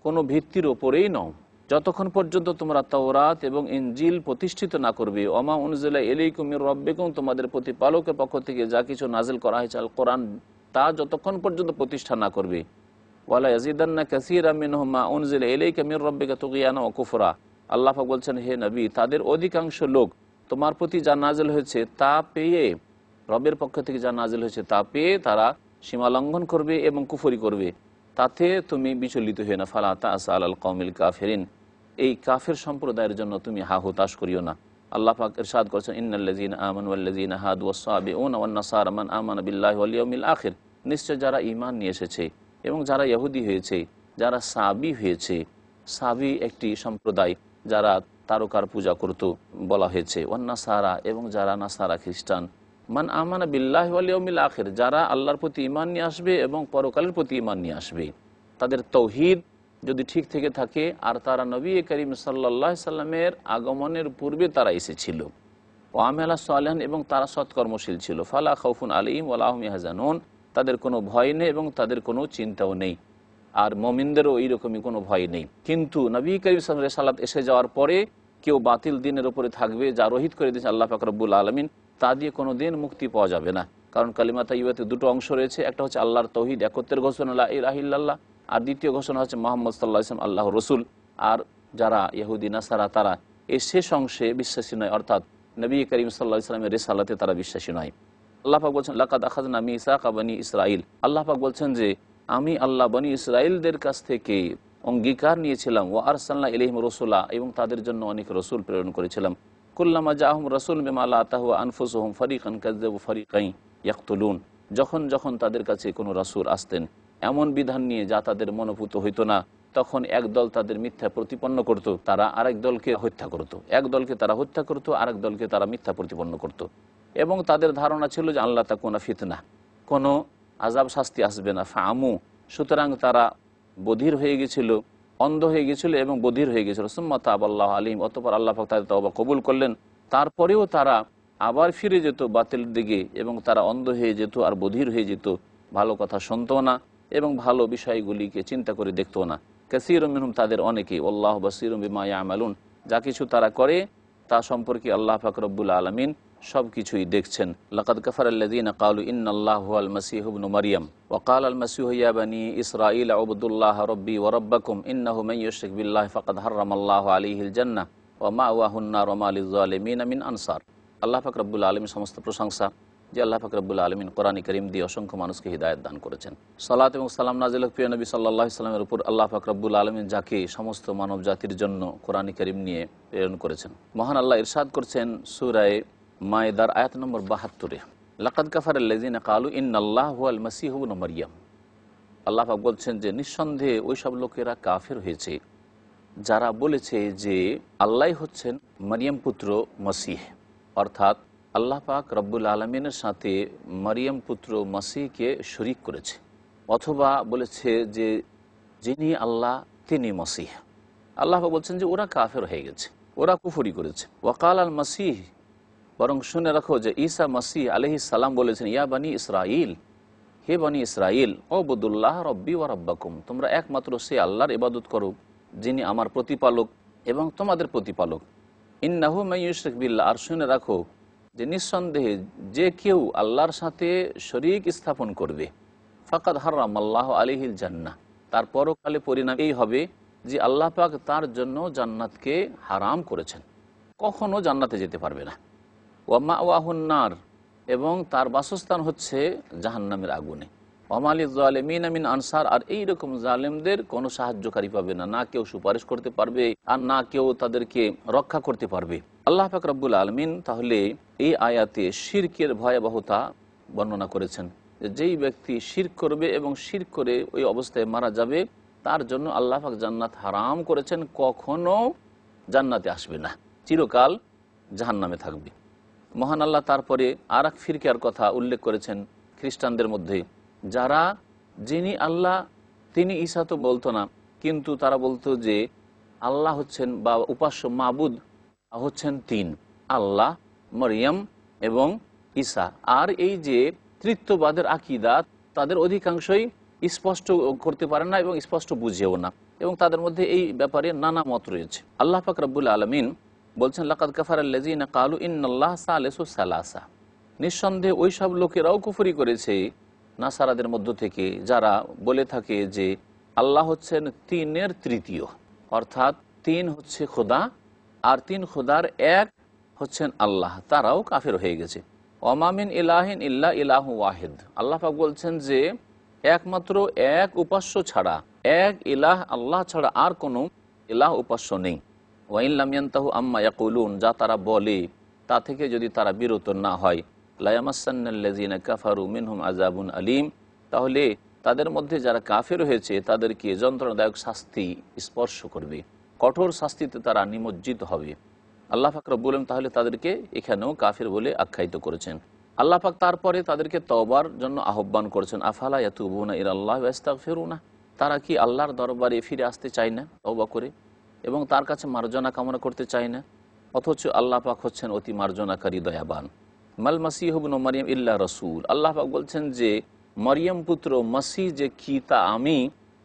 কোনো ভিত্তির ওপরেই নও, যতক্ষণ পর্যন্ত তোমরা তাওরাত এবং ইনজিল প্রতিষ্ঠিত না করবে, ওমা উনজিলা ইলাইকুম মির রাব্বিকুম, তোমাদের প্রতিপালকের পক্ষ থেকে যা কিছু নাজিল করা হয়েছে আল কোরআন, তা যতক্ষণ পর্যন্ত প্রতিষ্ঠা না করবে, ওয়ালা ইয়াজিদান্না কাসীরাম মিনহুম মা উনজিলা ইলাইকা মির রাব্বিকা তুগয়ানা ওয়া কুফরা। আল্লাহ পাক বলছেন, হে নবী, তাদের অধিকাংশ লোক তোমার প্রতি যা নাজিল হয়েছে তা পেয়ে, রবের পক্ষ থেকে যা নাজিল হয়েছে তা পেয়ে তারা সীমা লঙ্ঘন করবে এবং কুফরি করবে। তাতে তুমি বিচলিত হয়ে না। ফালা তা'সা আলাল কওমিল কাফিরিন, এই কাফের সম্প্রদায়ের জন্য তুমি হা হুতাশ করিও না। আল্লাহ পাক ইরশাদ করেছেন, ইন্নাল্লাযীনা আমানু ওয়াল্লাযীনা হাদু ওয়াস-সাবিউনা ওয়ান-নাসারা মান আমানা বিল্লাহি ওয়াল ইয়াউমিল আখির, নিশ্চয় যারা ঈমান নিয়ে এসেছে এবং যারা ইহুদি হয়েছে, যারা সাবি হয়েছে, সাবি একটি সম্প্রদায় যারা তারকার পূজা করত বলা হয়েছে, ওয়ান-নাসারা এবং যারা নাসারা খ্রিস্টান, মান আমানা বিল্লাহি ওয়াল ইয়াউমিল আখির, যারা আল্লাহর প্রতি ঈমান নিয়ে আসবে এবং পরকালের প্রতি ঈমান নিয়ে আসবে। তাদের তৌহিদ যদি ঠিক থেকে থাকে আর তারা নবী করিম সাল্লাল্লাহু আলাইহি সাল্লামের আগমনের পূর্বে তারা এসেছিল, ও আমেলা সালেহান এবং তারা সৎকর্মশীল ছিল, ফালা খাউফুন আলাইহিম ওয়ালা হুম ইয়াহজানুন, তাদের কোনো ভয় নেই এবং তাদের কোনো চিন্তাও নেই। আর মুমিনদেরও এইরকমই কোনো ভয় নেই। কিন্তু নবী করিম সাল্লাল্লাহু আলাইহি সাল্লাম এসে যাওয়ার পরে কেউ বাতিল দিনের উপরে থাকবে, যা রহিত করে দিয়েছে আল্লাহ পাক রব্বুল আলামিন, তা দিয়ে কোনো দিন মুক্তি পাওয়া যাবে না। কারণ কালিমা তাইয়্যিবাতে দুটো অংশ রয়েছে, একটা হচ্ছে আল্লাহর তৌহিদ, একত্রের ঘোষণা লা ইলাহা ইল্লাল্লাহ, আর দ্বিতীয় ঘোষণা হচ্ছে মুহাম্মদ সাল্লাল্লাহু আলাইহি ওয়াসাল্লাম আল্লাহর রাসূল। আর যারা ইহুদি নাসারা তারা এই শেষ অংশে বিশ্বাসী নয়, অর্থাৎ নবী করিম সাল্লাল্লাহু আলাইহি ওয়াসাল্লামের রিসালাতে তারা বিশ্বাসী নয়। আল্লাহ পাক বলছেন, লাকাদ আখাযনা মিসাকা বনি ইসরাইল, আল্লাহ পাক বলছেন যে আমি আল্লাহ বনি ইসরাইলদের কাছ থেকে অঙ্গীকার নিয়েছিলাম, ওয়া আরসালনা ইলাইহিম রাসূলা, এবং তাদের জন্য অনেক রসুল প্রেরণ করেছিলাম। কুল্লামা জাআহুম রাসূলুম বিমা লা তাহওয়া আনফুসুহুম ফারিকান কাযযাবু ফারিকান ইয়াকতুলুন, যখন যখন তাদের কাছে কোনো রাসূল আসতেন এমন বিধান নিয়ে যা তাদের মনোভূত হইতো না, তখন এক দল তাদের মিথ্যা প্রতিপন্ন করত, তারা আরেক দলকে হত্যা করত। এক দলকে তারা হত্যা করত, আরেক দলকে তারা মিথ্যা প্রতিপন্ন করত। এবং তাদের ধারণা ছিল যে আল্লাহ তাকুনা ফিতনা, কোনো আযাব শাস্তি আসবে না। ফাআমু, সুতরাং তারা বধির হয়ে গেছিল, অন্ধ হয়ে গেছিল এবং বধির হয়ে গেছিল। সুম্মা তাবাল্লাহু আলাইহিম, অতঃপর আল্লাহ পাক তাদের তওবা কবুল করলেন। তারপরেও তারা আবার ফিরে যেত বাতিলের দিকে এবং তারা অন্ধ হয়ে যেত আর বধির হয়ে যেত, ভালো কথা শুনতো না এবং ভালো বিষয়গুলিকে চিন্তা করে দেখতো না। কাসীরুম মিনহুম, তাদের অনেকেই, আল্লাহু বাসীরুম বিমা ইয়ামালুন, যা কিছু তারা করে তা সম্পর্কে আল্লাহ পাক রব্বুল আলামিন সব কিছুই দেখছেন। লাকাদ কাফারাল্লাযীনা ক্বালু ইন্নাল্লাহা হুয়াল মাসীহু ইবনু মারইয়াম ওয়া ক্বালাল মাসীহু ইয়া বানী ইসরাঈল উবুদুল্লাহা রাব্বী ওয়া রাব্বাকুম ইন্নাহু মান ইউশরিক বিল্লাহি ফাকাদ হাররামাল্লাহু আলাইহিল জান্নাহ ওয়া মাওয়াহুন নার ওয়া মা লিয-যালিমিনা মিন আনসার। আল্লাহ পাক রব্বুল আলামিন সমস্ত প্রশংসা যে আল্লাহ পাক রব্বুল আলামিন কোরআনে কারীম দিয়ে অসংখ্য মানুষকে হিদায়াত দান করেছেন। সালাত এবং সালাম নাজিল হোক প্রিয় নবী সাল্লাল্লাহু আলাইহি সাল্লামের উপর, আল্লাহ পাক রব্বুল আলামিন যাকে সমস্ত মানব জাতির জন্য কোরআনে কারীম নিয়ে প্রেরণ করেছেন। মহান আল্লাহ ইরশাদ করছেন সূরা মায়েদার আয়াত নম্বর ৭২, লাকাদ কাফারাল্লাযীনা ক্বালু ইন্নাল্লাহা হুয়াল মাসীহু ইবনু মারইয়াম। আল্লাহ পাক বলছেন যে নিঃসন্দেহে ওই সব লোকেরা কাফের হয়েছে যারা বলেছে যে আল্লাহ হচ্ছেন মারিয়াম পুত্র মসিহ, অর্থাৎ আল্লাহ পাক রব্বুল আলমিনের সাথে মারিয়াম পুত্র মসিহকে শরিক করেছে, অথবা বলেছে যে যিনি আল্লাহ তিনি মসিহ। আল্লাহ পাক বলছেন যে ওরা কাফের হয়ে গেছে, ওরা কুফরি করেছে। ওয়াকাল আল মসিহ, বরং শুনে রাখো যে ঈসা মসিহ আলাইহিস সালাম বলেছেন, ইয়া বানী ইসরাইল, হে বানী ইসরাইল, উবুদুল্লাহ রব্বী ওয়া রাব্বাকুম, তোমরা একমাত্র সে আল্লাহর ইবাদত করো যিনি আমার প্রতিপালক এবং তোমাদের প্রতিপালক। ইন্নাহু মান ইউশরিক বিল্লাহ, আর শুনে রাখো যে নিঃসন্দেহে যে কেউ আল্লাহর সাথে শরীক স্থাপন করবে, ফাকাদ হাররামাল্লাহু আলাইহিল জান্নাহ, তার পরকালে পরিণাম এই হবে যে আল্লাহ পাক তার জন্য জান্নাতকে হারাম করেছেন, কখনো জান্নাতে যেতে পারবে না। ওয়া মাওয়াহুন নার, এবং তার বাসস্থান হচ্ছে জাহান্নামের আগুনে। ওয়া মা লিয-যালিমিনা মিন আনসার, আর এইরকম জালেমদের কোনো সাহায্যকারী পাবে না, না কেউ সুপারিশ করতে পারবে আর না কেউ তাদেরকে রক্ষা করতে পারবে। আল্লাহ পাক রব্বুল আলামিন তাহলে এই আয়াতে শিরকের ভয়াবহতা বর্ণনা করেছেন, যে যেই ব্যক্তি শিরক করবে এবং শিরক করে ওই অবস্থায় মারা যাবে তার জন্য আল্লাহ পাক জান্নাত হারাম করেছেন, কখনো জান্নাতে আসবে না, চিরকাল জাহান্নামে থাকবে। মহান আল্লাহ তারপরে আর এক ফিরকার কথা উল্লেখ করেছেন খ্রিস্টানদের মধ্যে, যারা যিনি আল্লাহ তিনি ঈসা তো বলতো না, কিন্তু তারা বলতো যে আল্লাহ হচ্ছেন বা উপাস্য মাবুদ হচ্ছেন তিন, আল্লাহ, মরিয়ম এবং ঈসা। আর এই যে তৃত্ববাদের আকিদা তাদের অধিকাংশই স্পষ্ট করতে পারে না এবং স্পষ্ট বুঝেও না, এবং তাদের মধ্যে এই ব্যাপারে নানা মত রয়েছে। আল্লাহ পাক রব্বুল আলামিন বলছেন, লাকাদ কাফারাল্লাযীনা ক্বালু ইন্নাল্লাহা সালিসু সালাসা, নিঃসন্দেহে ওই সব লোকেরাও কুফরি করেছে নাসারাদের মধ্য থেকে যারা বলে থাকে যে আল্লাহ হচ্ছেন তিনের তৃতীয়, অর্থাৎ তিন হচ্ছে খোদা আর তিন খোদার এক হচ্ছেন আল্লাহ, তারাও কাফের হয়ে গেছে। ওয়ামামিন ইলাহিন ইল্লা ইলাহু ওয়াহিদ, আল্লাহ পাক বলছেন যে একমাত্র এক উপাস্য ছাড়া, এক ইলাহ আল্লাহ ছাড়া আর কোনো ইলাহ উপাস্য নেই। ওয়াইন লাম ইয়ানতাহু আম্মা ইয়াকুলুন, যা তারা বলে তা থেকে যদি তারা বিরত না হয়, লা ইয়ামাসান্নাল্লাযীনা কাফারু মিনহুম আযাবুন আলীম, তাহলে তাদের মধ্যে যারা কাফের হয়েছে তাদেরকে যন্ত্রণাদায়ক শাস্তি স্পর্শ করবে, কঠোর শাস্তিতে তারা নিমজ্জিত হবে। আল্লাহ পাক রব্বুল আলামিন তাহলে তাদেরকে এখানেও কাফের বলে আখ্যায়িত করেছেন। আল্লাহ পাক তারপরে তাদেরকে তওবার জন্য আহ্বান করেছেন, আফালা ইয়াতুবুনা ইলাল্লাহি ওয়া ইস্তাগফিরুনা, তারা কি আল্লাহর দরবারে ফিরে আসতে চায় না তওবা করে এবং তার কাছে মার্জনা কামনা করতে চায় না? অথচ আল্লাহ পাক হচ্ছেন অতি মার্জনাকারী, দয়াবান। মাল মাসিহ ইবনু মারইয়াম ইল্লা রাসূল, আল্লাহ পাক বলছেন যে মরিয়ম পুত্র মসিহ যে কি তা আমি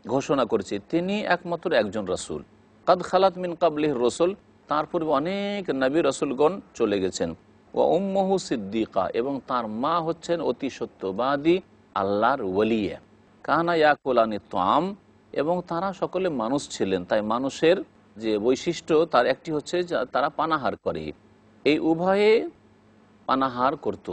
ঘোষণা করছি, তিনি একমাত্র একজন রাসূল। কাদ খালাত মিন কাবলিহির রাসূল, তার পূর্বে অনেক নবী রাসূলগণ চলে গেছেন। ওয়া উম্মুহু সিদ্দিকা, এবং তার মা হচ্ছেন অতি সত্যবাদী আল্লাহর ওলিয়া। কানা ইয়াকুলানি তাম, এবং তারা সকলে মানুষ ছিলেন, তাই মানুষের যে বৈশিষ্ট্য তার একটি হচ্ছে যে তারা পানাহার করে। এই উভয়ে পানাহার করত,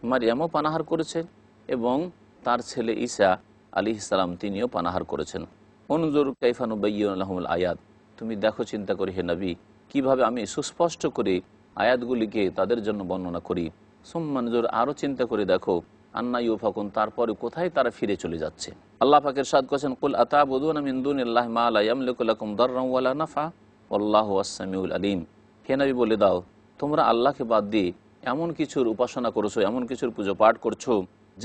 মারিয়ামও পানাহার করেছেন এবং তার ছেলে ঈসা আলাইহিস সালাম তিনিও পানাহার করেছেন। উনজুর কাইফা নুবায়্যিনু লাহুমুল আয়াত, তুমি দেখো, চিন্তা করি হে নবী, কিভাবে আমি সুস্পষ্ট করে আয়াতগুলিকে তাদের জন্য বর্ণনা করি। সুম্মানজুর, আরও চিন্তা করে দেখো, আন্না ইউফাকুন, তারপরে কোথায় তারা ফিরে চলে যাচ্ছে। আল্লাহ পাক ইরশাদ করেছেন, কুল আতাবুদুনা মিন দুনিল্লাহি মা লা ইয়ামলিকু লাকুম দাররান ওয়ালা নাফা ওয়াল্লাহু আস-সামিউল আলিম। হে নবী বলে দাও, তোমরা আল্লাহকে বাদ দিয়ে এমন কিছুর উপাসনা করছো, এমন কিছুর পুজো পাঠ করছো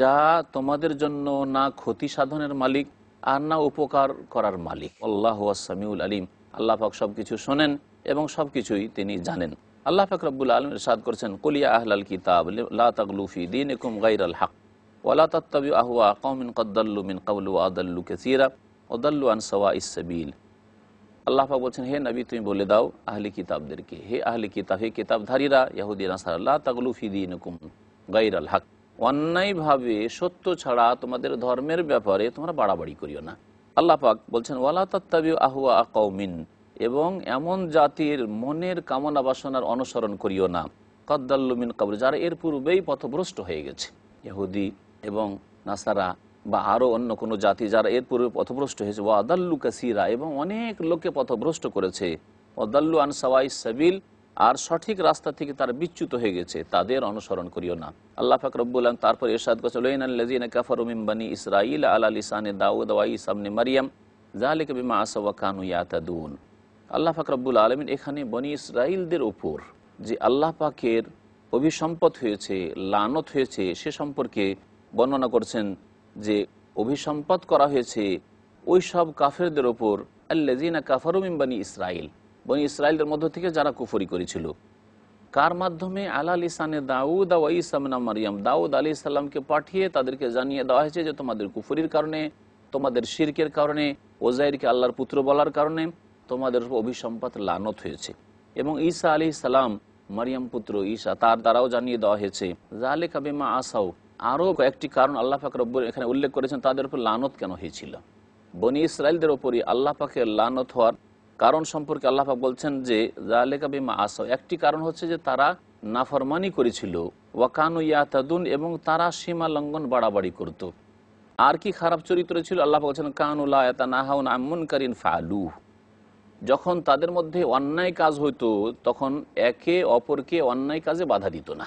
যা তোমাদের জন্য না ক্ষতি সাধনের মালিক আর না উপকার করার মালিক। আল্লাহু আস-সামিউল আলিম, আল্লাহ পাক সব কিছু শোনেন এবং সব কিছুই তিনি জানেন। আল্লাহ পাক রব্বুল আলামিন ইরশাদ করেছেন, কুল ইয়া আহলাল কিতাব লা তাগলু ফি দীনিকুম গায়রাল হক ওয়া লা তাত্তাবিউ আহওয়া কওমিন ক্বাদ দাল্লু মিন ক্বাবলু ওয়া আদাল্লু কাসীরা ওয়া দাল্লু আন সাওয়াইস সাবিল। আল্লাহ পাক বলছেন, হে নবী তুমি বলে দাও আহলি কিতাবদেরকে, হে আহলি কিতাব, হে কিতাবধারীরা ইহুদি নাসারা, লা তাগলু ফি দীনিকুম গায়রাল হক, অন্যায়ভাবে সত্য ছাড়া তোমাদের ধর্মের ব্যাপারে তোমরা বাড়াবাড়ি করিও না। আল্লাহ পাক বলছেন, ওয়ালা তাত্তাবিউ আহওয়া কওমিন, এবং এমন জাতির মনের কামনা বাসনার অনুসরণ করিও না, ক্বাদ দাল্লু মিন ক্বাবলু, যারা এর পূর্বেই পথভ্রষ্ট হয়ে গেছে। ইহুদি এবং নাসারা বা আরও অন্য কোনো জাতি যারা এর পূর্বে পথভ্রষ্ট হয়েছে, ওয়া আদাল্লু কাসীরা, এবং অনেক লোককে পথভ্রষ্ট করেছে, ওয়া দাল্লু আন সাওয়াইস সাবিল, আর সঠিক রাস্তা থেকে তারা বিচ্যুত হয়ে গেছে, তাদের অনুসরণ করিও না। আল্লাহ পাক রব্বুল আলামিন তারপর ইরশাদ করেছেন, লাযিনা কাফারু মিন বানি ইসরাঈল আলা লিসানি দাউদ ওয়া ঈসা ইবনে মারইয়াম যালিকা বিমা আসাউ ওয়া কানু ইয়াতাদুন। আল্লাহ পাক রব্বুল আলামিন এখানে বনি ইসরাঈলদের উপর যে আল্লাহ পাকের অভিসম্পদ হয়েছে, লানত হয়েছে, সে সম্পর্কে বর্ণনা করছেন যে অভিসম্পদ করা হয়েছে ওই সব কাফেরদের ওপর, আল্লাযিনা কাফারু মিন বানি ইসরাঈল, বনি ইসরাঈলদের মধ্য থেকে যারা কুফরি করেছিল। কার মাধ্যমে? আলা লিসানে দাউদ ওয়া ঈসা ইবনে মারইয়াম, দাউদ আলাইহিস সালামকে পাঠিয়ে তাদেরকে জানিয়ে দেওয়া হয়েছে যে তোমাদের কুফরির কারণে, তোমাদের শিরকের কারণে, ওজাইরকে আল্লাহর পুত্র বলার কারণে তোমাদের অভিসম্পাত লানত হয়েছে। এবং ঈসা আলাইহিস সালাম, মারিয়াম পুত্র ঈসা, তার দ্বারাও জানিয়ে দেওয়া হয়েছে যালিকা বিমা আসাউ। আরও কয়েকটি কারণ আল্লাহ পাক রব্বুল এখানে উল্লেখ করেছেন তাদের উপর লানত কেন হয়েছিল। বনি ইসরাঈলদের ওপরই আল্লাহ পাকের লানত হওয়ার কারণ সম্পর্কে আল্লাহ পাক বলছেন যে যালিকা বিমা আসাউ, একটি কারণ হচ্ছে যে তারা নাফরমানি করেছিল, ওয়া কানু ইয়াতাদুন, এবং তারা সীমা লঙ্ঘন বাড়াবাড়ি করত। আর কি খারাপ চরিত্র ছিল? আল্লাহ বলছেন, কানু লা ইয়াতানাহাউনা আন মুনকারিন ফাআলুহু, যখন তাদের মধ্যে অন্যায় কাজ হইতো তখন একে অপরকে অন্যায় কাজে বাধা দিত না।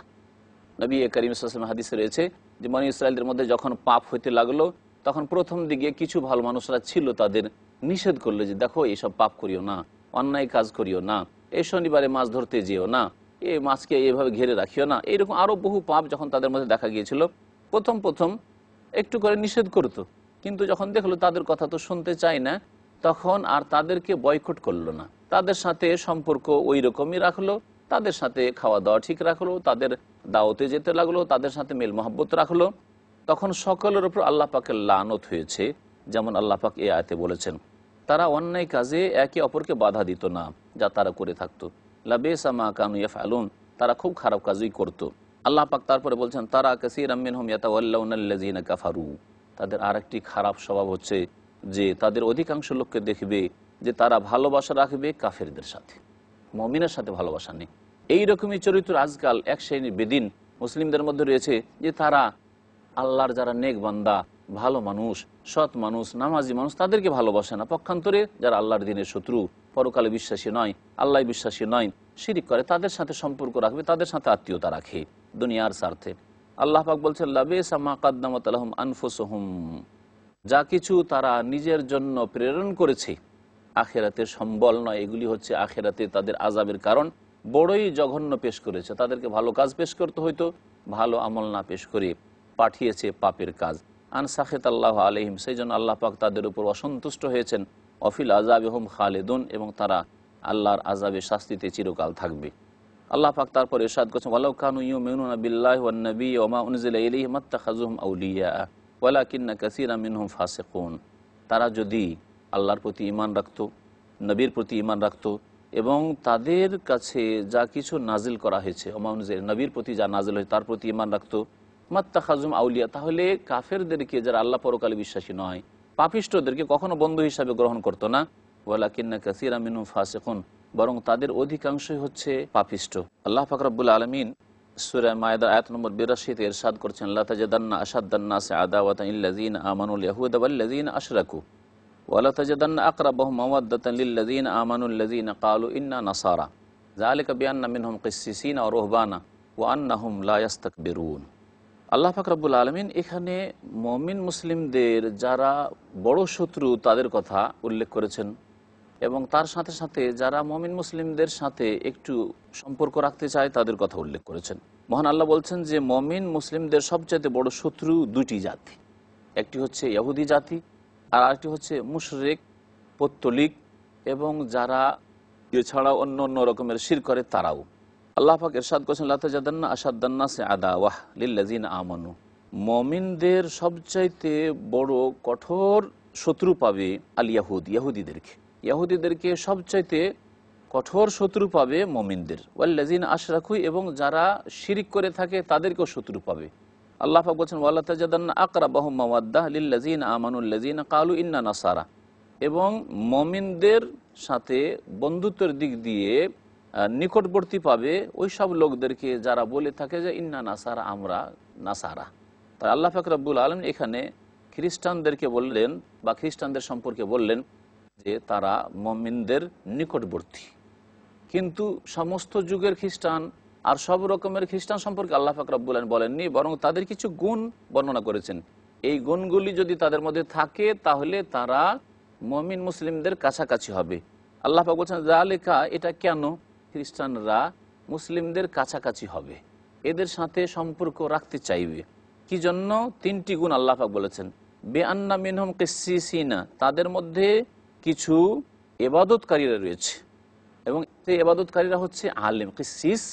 নবী করিম সাল্লাল্লাহু আলাইহি ওয়াসাল্লাম হাদিসে রয়েছে যে বনী ইসরাঈলদের মধ্যে যখন পাপ হইতে লাগলো তখন প্রথম দিকে কিছু ভালো মানুষরা ছিল, তাদের নিষেধ করলো যে দেখো এইসব পাপ করিও না, অন্যায় কাজ করিও না, এই শনিবারে মাছ ধরতে যেও না, এই মাছকে এইভাবে ঘিরে রাখিও না, এইরকম আরও বহু পাপ যখন তাদের মধ্যে দেখা গিয়েছিল, প্রথম প্রথম একটু করে নিষেধ করতো, কিন্তু যখন দেখলো তাদের কথা তো শুনতে চায় না, তখন আর তাদেরকে বয়কট করলো না, তাদের সাথে সম্পর্ক ওই রকমই রাখলো, তাদের সাথে খাওয়া দাওয়া ঠিক রাখলো, তাদের দাওয়াতে যেতে লাগলো, তাদের সাথে মেল মহব্বত রাখলো। তখন সকলের উপর আল্লাহ পাকের লানত হয়েছে যেমন আল্লাহ পাক এই আয়াতে বলেছেন। তারা অন্যায় কাজে একে অপরকে বাধা দিত না, যা তারা করে থাকতো। লাবিসা মা কানু ইয়াফআলুন, তারা খুব খারাপ কাজই করত। আল্লাহ পাক তারপরে বলছেন, তারা কাসীরাম মিনহুম ইয়াতাওয়াল্লাউনাল্লাযীনা কাফারু, তাদের আরেকটি খারাপ স্বভাব হচ্ছে যে তাদের অধিকাংশ লোককে দেখবে যে তারা ভালোবাসা রাখবে কাফেরদের সাথে, মুমিনের সাথে ভালোবাসা নেই। এইরকমই চরিত্র আজকাল এক শ্রেণীর বেদিন মুসলিমদের মধ্যে রয়েছে, যে তারা আল্লাহর যারা নেক বান্দা, ভালো মানুষ, সৎ মানুষ, নামাজি মানুষ, তাদেরকে ভালোবাসে না। পক্ষান্তরে যারা আল্লাহর দিনের শত্রু, পরকালে বিশ্বাসী নয়, আল্লাহ বিশ্বাসী নয়, শিরিক করে, তাদের সাথে সম্পর্ক রাখবে, তাদের সাথে আত্মীয়তা রাখে দুনিয়ার স্বার্থে। আল্লাহ পাক বলছেন, লাবিসা মা কাদ্দামাত লাহুম আনফুসুহুম, যা কিছু তারা নিজের জন্য প্রেরণ করেছে আখেরাতের সম্বল নয়, এগুলি হচ্ছে আখেরাতে তাদের আযাবের কারণ। বড়ই জঘন্য পেশ করেছে, তাদেরকে ভালো কাজ পেশ করতে হইতো, ভালো আমল না পেশ করে পাঠিয়েছে পাপের কাজ। আন সাখিত আল্লাহ আলাইহিম, সেই জন্য আল্লাহ পাক তাদের উপর অসন্তুষ্ট হয়েছেন। অফিল আযাবিহুম খালিদুন, এবং তারা আল্লাহর আযাবে শাস্তিতে চিরকাল থাকবে। আল্লাহ পাক তারপর ইরশাদ করেছেন, ওয়ালাউ কানু ইউমিনুনা বিল্লাহি ওয়ান নবী ওয়া মা উনজিলা ইলাইহি মাত্তাখাযুহুম আউলিয়া ওয়ালাকিন্না কাসীরাম মিনহুম ফাসিকুন, তারা যদি আল্লাহর প্রতি ঈমান রাখত, নবীর প্রতি ঈমান রাখত, এবং তাদের কাছে যা কিছু নাজিল করা হয়েছে, ওয়া মা উনজিলা, নবীর প্রতি যা নাজিল হয়েছে তার প্রতি ঈমান রাখত, মাত্তাখাযুহুম আউলিয়া, তাহলে কাফেরদেরকে, যারা আল্লাহ পরকালে বিশ্বাসী নয়, পাপিষ্ঠদেরকে কখনো বন্ধু হিসাবে গ্রহণ করতো না। ওয়ালাকিন্না কাসীরাম মিনহুম ফাসিকুন, বরং তাদের অধিকাংশই হচ্ছে পাপিষ্ঠ। আল্লাহ পাক রব্বুল আলামিন সূরা মায়েদার আয়াত নম্বর ৮২ তে ইরশাদ করছেন, লা তাজিদান্না আশাদ্দান নাসি আদাওয়াতান লিল্লাযীনা আমানুল ইয়াহুদা ওয়াল্লাযীনা আশরাকু ওয়া লা তাজিদান্না আকরাবাহুম মাওয়াদ্দাতান লিল্লাযীনা আমানুল্লাযীনা ক্বালু ইন্না নাসারা যালিকা বিআন্না মিনহুম কিসসিসিনা ওয়া রুহবানা ওয়া আন্নাহুম লা ইস্তাকবিরুন। আল্লাহ পাক রব্বুল আলামিন এখানে মুমিন মুসলিমদের যারা বড় শত্রু তাদের কথা উল্লেখ করেছেন, এবং তার সাথে সাথে যারা মুমিন মুসলিমদের সাথে একটু সম্পর্ক রাখতে চায় তাদের কথা উল্লেখ করেছেন। মহান আল্লাহ বলছেন যে মুমিন মুসলিমদের সবচেয়ে বড় শত্রু দুটি জাতি, একটি হচ্ছে ইহুদি জাতি, আর আরেকটি হচ্ছে মুশরিক, পৌত্তলিক, এবং যারা এছাড়া অন্য অন্য রকমের শিরক করে তারাও। আল্লাহ পাক ইরশাদ করেছেন, লা তাজিদান্না আশাদ্দান নাসি আদাওয়াহ লিল্লাযীনা আমানু, মুমিনদের সবচাইতে বড় কঠোর শত্রু পাবে আল ইয়াহুদ, ইহুদিদেরকে সবচাইতে কঠোর শত্রু পাবে মুমিনদের। ওয়াল্লাযীনা আশরাকু, এবং যারা শিরিক করে থাকে তাদেরকেও শত্রু পাবে। আল্লাহ পাক বলছেন, ওয়ালা তাজিদান্না আকরাবাহুম মাওয়াদ্দাহ লিল্লাযীনা আমানুল্লাযীনা ক্বালু ইন্না নাসারা, এবং মুমিনদের সাথে বন্ধুত্বের দিক দিয়ে নিকটবর্তী পাবে ওই সব লোকদেরকে যারা বলে থাকে যে ইন্না নাসারা, আমরা নাসারা। তাই আল্লাহ পাক রব্বুল আলামিন এখানে খ্রিস্টানদেরকে বললেন, বা খ্রিস্টানদের সম্পর্কে বললেন যে তারা মুমিনদের নিকটবর্তী। কিন্তু সমস্ত যুগের খ্রিস্টান আর সব রকমের খ্রিস্টান সম্পর্কে আল্লাহ পাক রব্বুল আলামিন বলেননি, বরং তাদের কিছু গুণ বর্ণনা করেছেন। এই গুণগুলি যদি তাদের মধ্যে থাকে তাহলে তারা মুমিন মুসলিমদের কাছাকাছি হবে। আল্লাহ পাক বলছেন, যালিকা, এটা কেন খ্রিস্টানরা মুসলিমদের কাছাকাছি হবে, এদের সাথে সম্পর্ক রাখতে চাইবে, কি জন্য? তিনটি গুণ আল্লাহ পাক বলেছেন। বিআন্না মিনহুম কিসসিসিনা, তাদের মধ্যে কিছু ইবাদতকারীরা রয়েছে, এবং সেই ইবাদতকারীরা হচ্ছে আলেম। কিসসিস,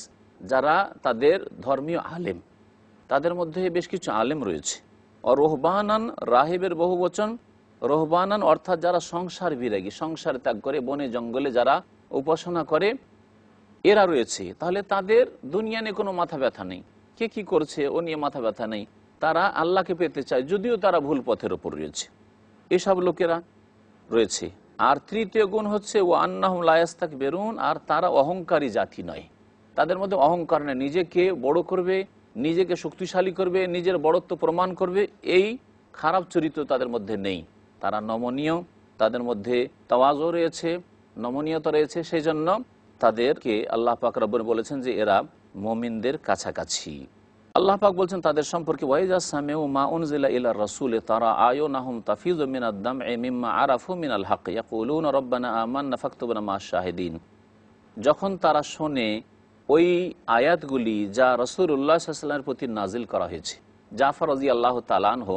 যারা তাদের ধর্মীয় আলেম, তাদের মধ্যে বেশ কিছু আলেম রয়েছে। আর রোহবানান, রাহিবের বহু বচন, রোহবানান অর্থাৎ যারা সংসার বিরাগী, সংসার ত্যাগ করে বনে জঙ্গলে যারা উপাসনা করে, এরা রয়েছে। তাহলে তাদের দুনিয়া নিয়ে কোনো মাথা ব্যথা নেই, কে কি করছে ও নিয়ে মাথা ব্যথা নেই, তারা আল্লাহকে পেতে চায়, যদিও তারা ভুল পথের ওপর রয়েছে, এসব লোকেরা রয়েছে। আর তৃতীয় গুণ হচ্ছে ও আন্নাহুম লা ইস্তাকবিরুন, আর তারা অহংকারী জাতি নয়, তাদের মধ্যে অহংকার নেই, নিজেকে বড় করবে, নিজেকে শক্তিশালী করবে, নিজের বড়ত্ব প্রমাণ করবে, এই খারাপ চরিত্র তাদের মধ্যে নেই। তারা নমনীয়, তাদের মধ্যে তাওয়াজু রয়েছে, নমনীয়তা রয়েছে, সেই জন্য তাদেরকে আল্লাহ পাক রব্বুল বলেছেন যে এরা মুমিনদের কাছাকাছি। আল্লাহ পাক বলছেন তাদের সম্পর্কে, ওয়াইজা সামিউ মা উনজিলা ইলার রাসূল তারা আয়ুনাহুম তাফিযু মিনাদ দাম'i মিম্মা আরাফু মিনাল হক ইয়াকুলুনা রাব্বানা আমান্না ফাকতুবনা মা'আশ শাহিদিন, যখন তারা শোনে ওই আয়াতগুলি যা রাসূলুল্লাহ সাল্লাল্লাহু আলাইহি ওয়াসাল্লামের প্রতি নাজিল করা হয়েছে। জাফর রাদিয়াল্লাহু তাআলা আনহু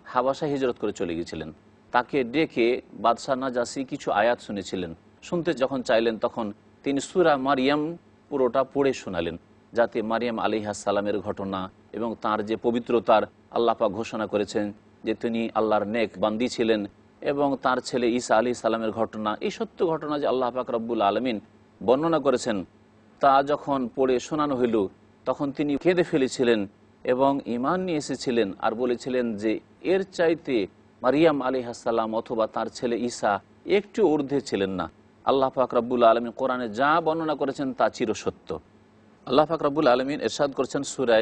হাবাসা হিজরত করে চলে গিয়েছিলেন, তাকে ডেকে বাদশাহ নাজাসী কিছু আয়াত শুনেছিলেন, শুনতে যখন চাইলেন তখন তিনি সূরা মারিয়াম পুরোটা পড়ে শোনালেন, যাতে মারিয়াম আলাইহিস সালামের ঘটনা এবং তার যে পবিত্রতার আল্লাহ পাক ঘোষণা করেছেন যে তিনি আল্লাহর নেক বান্দি ছিলেন এবং তার ছেলে ঈসা আলাইহিস সালামের ঘটনা, এই সত্য ঘটনা যে আল্লাহ পাক রব্বুল আলামিন বর্ণনা করেছেন, তা যখন পড়ে শোনানো হইল তখন তিনি কেঁদে ফেলেছিলেন এবং ঈমান নিয়ে এসেছিলেন আর বলেছিলেন যে এর চাইতে মারিয়াম আলাইহিস সালাম অথবা তার ছেলে ঈসা একটু ঊর্ধ্বে ছিলেন না। আল্লাহ পাক রব্বুল আলামিন কোরআনে যা বর্ণনা করেছেন তা চিরসত্য। আল্লাহ পাক রব্বুল আলামিন ইরশাদ করেছেন সূরা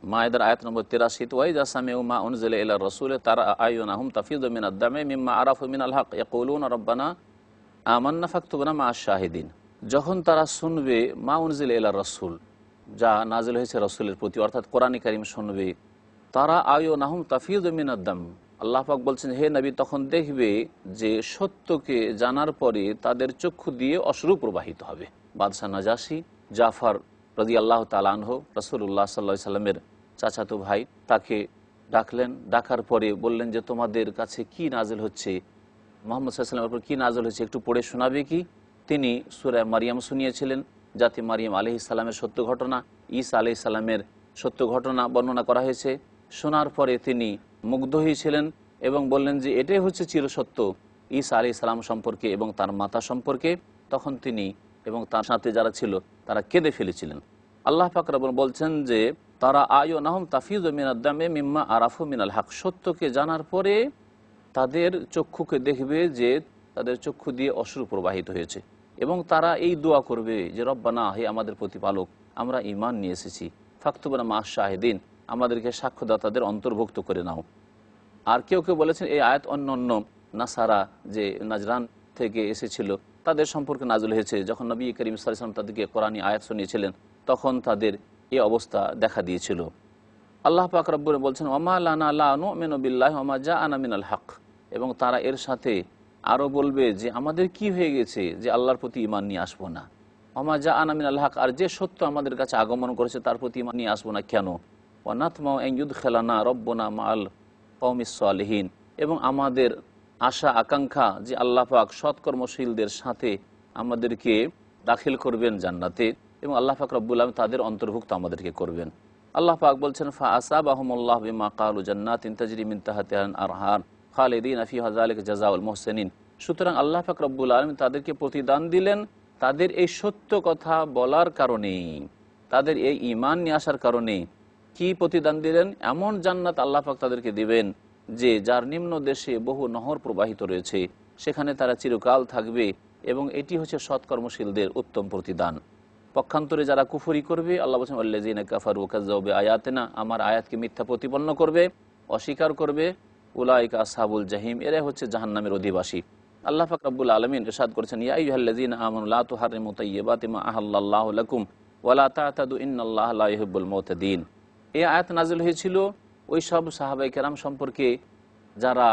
মায়েদার আয়াত নম্বর 83, ওয়াইযা সামিউ মা উনজিলা ইলা রাসূলি তারা আয়ুনাহুম তাফিযু মিনাদ দামি মিম্মা আরাফু মিনাল হক ইয়াকুলুনা রাব্বানা আমান্না ফাকতুবনা মা'আশ শাহিদিন। যখন তারা শুনবে মা উনজিলা ইলা রাসূল, যা নাজিল হয়েছে রাসূলের প্রতি, অর্থাৎ কোরআনে কারীম শুনবে, তারা আয়ুনাহুম তাফিযু মিনাদ দাম, আল্লাহ পাক বলছেন হে নবী তখন দেখবে যে সত্যকে জানার পরে তাদের চক্ষু দিয়ে অশ্রু প্রবাহিত হবে। বাদশাহ নাজাশী জাফর রাদিয়াল্লাহু তাআলা আনহু রাসূলুল্লাহ সাল্লাল্লাহু আলাইহি সাল্লামের চাচাতো ভাই, তাকে ডাকলেন। ডাকার পরে বললেন যে তোমাদের কাছে কি নাজিল হচ্ছে, মুহাম্মদ সাল্লাল্লাহু আলাইহি সাল্লামের উপর কি নাজিল হচ্ছে একটু পড়ে শোনাবে কি? তিনি সূরা মারিয়াম শুনিয়েছিলেন, যাতে মারিয়াম আলাইহিস সালামের সত্য ঘটনা, ঈসা আলাইহিস সালামের সত্য ঘটনা বর্ণনা করা হয়েছে। শোনার পরে তিনি মুগ্ধ হয়েছিলেন এবং বললেন যে এটাই হচ্ছে চিরসত্য ঈসা আলাইহিস সালাম সম্পর্কে এবং তার মাতা সম্পর্কে। তখন তিনি এবং তার সাথে যারা ছিল তারা কেঁদে ফেলেছিলেন। আল্লাহ পাক রব্বুল বলছেন যে তারা আয়ুনাহুম তাফিযু মিনাদ দামি মিম্মা আরাফু মিনাল হক, সত্যকে জানার পরে তাদের চক্ষুকে দেখবে যে তাদের চক্ষু দিয়ে অশ্রু প্রবাহিত হয়েছে এবং তারা এই দোয়া করবে যে রব্বানা, হে আমাদের প্রতিপালক, আমরা ঈমান নিয়ে এসেছি, ফাকতুবনা মা'আশ শাহিদিন, আমাদেরকে সাক্ষ্যদাতাদের অন্তর্ভুক্ত করে নাও। আর কেউ কেউ বলেছেন এই আয়াত অন্য অন্য নাসারা যে নাজরান থেকে এসেছিল তাদের সম্পর্কে নাজিল হয়েছে। যখন নবী করিম সাল্লাল্লাহু আলাইহি ওয়াসাল্লাম তাদেরকে কোরআনী আয়াত শুনিয়েছিলেন তখন তাদের এই অবস্থা দেখা দিয়েছিল। আল্লাহ পাক রব্বুল বলছেন ওমা লানা লা নুমিনু বিল্লাহি ওমা জাআনা মিনাল হক, এবং তারা এর সাথে আরও বলবে যে আমাদের কি হয়ে গেছে যে আল্লাহর প্রতি ঈমান নিয়ে আসবো না, ওমা জাআনা মিনাল হক, আর যে সত্য আমাদের কাছে আগমন করেছে তার প্রতি ঈমান নিয়ে আসবো না কেন? ওয়া নাতমাউ আন ইউদখিলানা রব্বুনা মাআল কওমিস সালিহিন, এবং আমাদের আশা আকাঙ্ক্ষা যে আল্লাহ পাক সৎকর্মশীলদের সাথে আমাদেরকে দাখিল করবেন জান্নাতে এবং আল্লাহ পাক রব্বুল আলামিন তাদের অন্তর্ভুক্ত আমাদেরকে করবেন। আল্লাহ পাক বলছেন ফা আসাবাহুমুল্লাহু বিমা ক্বালু জান্নাতিন তাজরি মিন তাহতিহাল আনহার খালিদিনা ফিহা যালিকা জাযাউল মুহসিনিন। সুতরাং আল্লাহ পাক রব্বুল আলামিন তাদেরকে প্রতিদান দিলেন তাদের এই সত্য কথা বলার কারণে, তাদের এই ঈমান নিয়ে আসার কারণে। কি প্রতিদান দিলেন? এমন জান্নাত আল্লাহ পাক তাদেরকে দিবেন যে যার নিম্ন দেশে বহু নহর প্রবাহিত রয়েছে, সেখানে তারা চিরকাল থাকবে এবং এটি হচ্ছে সৎকর্মশীলদের উত্তম প্রতিদান। পক্ষান্তরে যারা কুফরি করবে, আল্লাহ বলছেন আল্লাযীনা কাফারু কাযযাবু বিআয়াতিনা, আমার আয়াতকে মিথ্যা প্রতিপন্ন করবে, অস্বীকার করবে, উলাইকা আসহাবুল জাহিম, এরা হচ্ছে জাহান্নামের অধিবাসী। আল্লাহ পাক রব্বুল আলামিন ইরশাদ করেছেন ইয়া আইয়ুহাল্লাযীনা আমানু লা তুহাররিমু তাইয়্যিবাতি মা আহাল্লাল্লাহু লাকুম ওয়া লা তা'তাদু ইন্নাল্লাহা লা ইউহিব্বুল মুতাদিন। এই আয়াত নাজিল হয়েছিল ওই সব সাহাবায়ে কেরাম সম্পর্কে যারা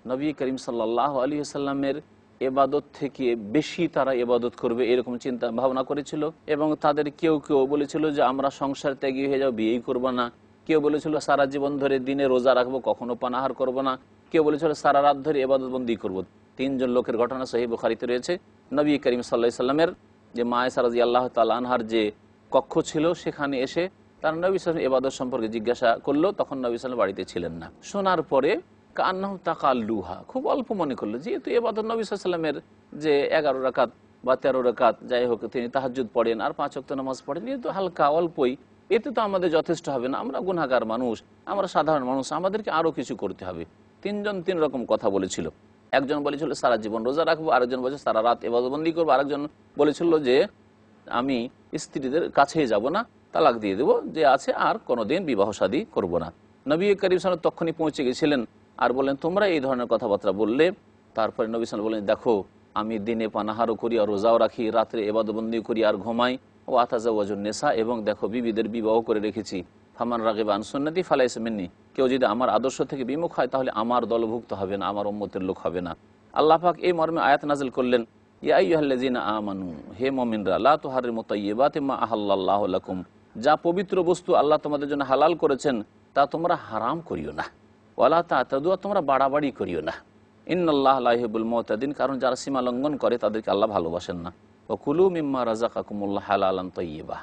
নবী করিম সাল্লাল্লাহু আলাইহি ওয়াসাল্লামের ইবাদত থেকে বেশি তারা ইবাদত করবে এরকম চিন্তা ভাবনা করেছিল, এবং তাদের কেউ কেউ বলেছিল যে আমরা সংসার ত্যাগী হয়ে যাও, বিয়েই করব না। কেউ বলেছিল সারা জীবন ধরে দিনে রোজা রাখবো, কখনো পানাহার করব না। কেউ বলেছিল সারা রাত ধরে ইবাদতবন্দি করব। তিনজন লোকের ঘটনা সহিহ বুখারীতে রয়েছে। নবী করিম সাল্লাল্লাহু আলাইহি ওয়াসাল্লামের যে মা আয়েশা রাদিয়াল্লাহু তাআলা আনহার যে কক্ষ ছিল সেখানে এসে তারা নবী সাল্লাল্লাহু আলাইহি ওয়াসাল্লাম ইবাদত সম্পর্কে জিজ্ঞাসা করলো। তখন নবী সাল্লাল্লাহু আলাইহি ওয়াসাল্লাম বাড়িতে ছিলেন না। শোনার পরে কান্নাহু তাকাল্লুহা, খুব অল্প মনে করলো, যেহেতু ইবাদত নবী সাল্লাল্লাহু আলাইহি ওয়াসাল্লামের যে 11 রাকাত বা 13 রাকাত যাই হোক, তিনি তাহাজ্জুদ পড়েন আর 5 ওয়াক্ত নামাজ পড়েন, যেহেতু হালকা অল্পই, এতে তো আমাদের যথেষ্ট হবে না, আমরা গুনাহগার মানুষ, আমরা সাধারণ মানুষ, আমাদেরকে আরও কিছু করতে হবে। তিনজন তিন রকম কথা বলেছিল। একজন বলেছিল সারা জীবন রোজা রাখবো, আরেকজন বলেছে সারা রাত ইবাদতবন্দি করবো, আরেকজন বলেছিল যে আমি স্ত্রীদের কাছেই যাব না, তালাক দিয়ে দেবো, যে আছে আর কোনোদিন বিবাহ শাদী করব না। নবী করিম সাল্লাল্লাহু আলাইহি ওয়াসাল্লাম তখনই পৌঁছে গেছিলেন আর বললেন তোমরা এই ধরনের কথাবার্তা বললে। তারপরে নবী সাল্লাল্লাহু আলাইহি ওয়াসাল্লাম বললেন দেখো আমি দিনে পানাহারও করি আর রোজাও রাখি, রাত্রে ইবাদতবন্দি করি আর ঘুমাই, ও আতাজাওয়াজুন নিসা, এবং দেখো বিবিদের বিবাহ করে রেখেছি। ফামান রাগিবা আন সুন্নতি ফালাইসা মিন্নি, কেউ যদি আমার আদর্শ থেকে বিমুখ হয় তাহলে আমার দলভুক্ত হবে না, আমার উম্মতের লোক হবে না। আল্লাহ পাক এই মর্মে আয়াত নাযিল করলেন ইয়া আইয়ুহাল্লাযীনা আমানু, হে মুমিনরা, লা তুহাররিমু তাইয়্যিবাতি মা আহাল্লাল্লাহু লাকুম, যা পবিত্র বস্তু আল্লাহ তোমাদের জন্য হালাল করেছেন তা তোমরা হারাম করিও না, ওয়ালা তা'তাদু, তোমরা বাড়াবাড়ি করিও না, ইন্নাল্লাহা লা ইউহিব্বুল মুতাদিন, কারণ যারা সীমা লঙ্ঘন করে তাদেরকে আল্লাহ ভালোবাসেন না। ওয়া কুলু মিম্মা রাযাকাকুমুল্লাহু হালালান তাইয়্যিবা,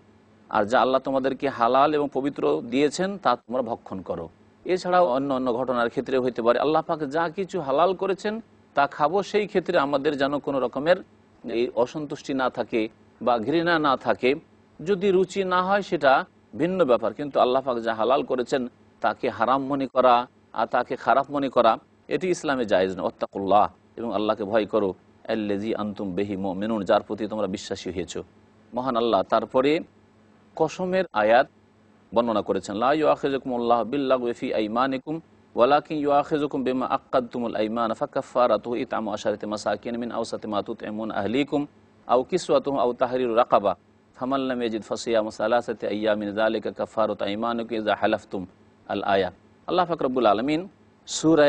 আর যা আল্লাহ তোমাদেরকে হালাল এবং পবিত্র দিয়েছেন তা তোমরা ভক্ষণ করো। এছাড়াও অন্য অন্য ঘটনার ক্ষেত্রে হইতে পারে। আল্লাহ পাক যা কিছু হালাল করেছেন তা খাবো, সেই ক্ষেত্রে আমাদের যেন কোনো রকমের এই অসন্তুষ্টি না থাকে বা ঘৃণা না থাকে। যদি রুচি না হয় সেটা ভিন্ন ব্যাপার, কিন্তু আল্লাহ পাক যা হালাল করেছেন তাকে হারাম মনে করা আর তাকে খারাপ মনে করা এটি ইসলামে জায়েজ না। ওয়াত্তাকুল্লাহ, এবং আল্লাহকে ভয় করো, আল্লাযী আনতুম বিহি মুমিনুন, যার প্রতি তোমরা বিশ্বাসী হয়েছো। মহান আল্লাহ তারপরে কসমের আয়াত বর্ণনা করেছেন। লা ইউআখিযুকুমুল্লাহু বিল্লাগwi ফি আইমানিকুম ওয়ালাকিন ইউআখিযুকুম বিমা আক্কাদতুমুল আইমান ফাকাফফারাতুহু ইতআমু আশারাতি মাসাকিন মিন আওসাতি মা তুতঈমুন আহলিকুম আও কিসওয়াতুহুম আও তাহরিরু রাকাবা ফামান লাম ইয়াজিদ ফাসিয়ামু সালাসাতি আইয়ামিন যালিকা কাফফারাতু আইমানিকুম ইযা হালাফতুম আল আয়া। আল্লাহ পাক রব্বুল আলামিন সূরা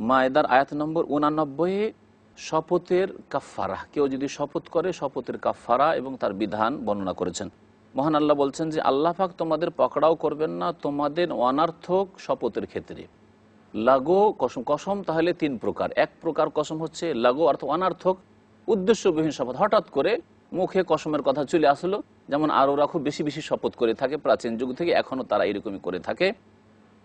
মায়েদার আয়াত নম্বর 89 শপথের কাফফারা, কেউ যদি শপথ করে শপথের কাফফারা এবং তার বিধান বর্ণনা করেছেন। মহান আল্লাহ বলছেন যে আল্লাহ পাক তোমাদের পকড়াও করবেন না তোমাদের অনার্থক শপথের ক্ষেত্রে। লাগো কসম, কসম তাহলে তিন প্রকার। এক প্রকার কসম হচ্ছে লাগো অর্থাৎ অনার্থক উদ্দেশ্যবিহীন শপথ, হঠাৎ করে মুখে কসমের কথা চলে আসলো, যেমন আরবরা খুব বেশি বেশি শপথ করে থাকে প্রাচীন যুগ থেকে, এখনও তারা এরকমই করে থাকে।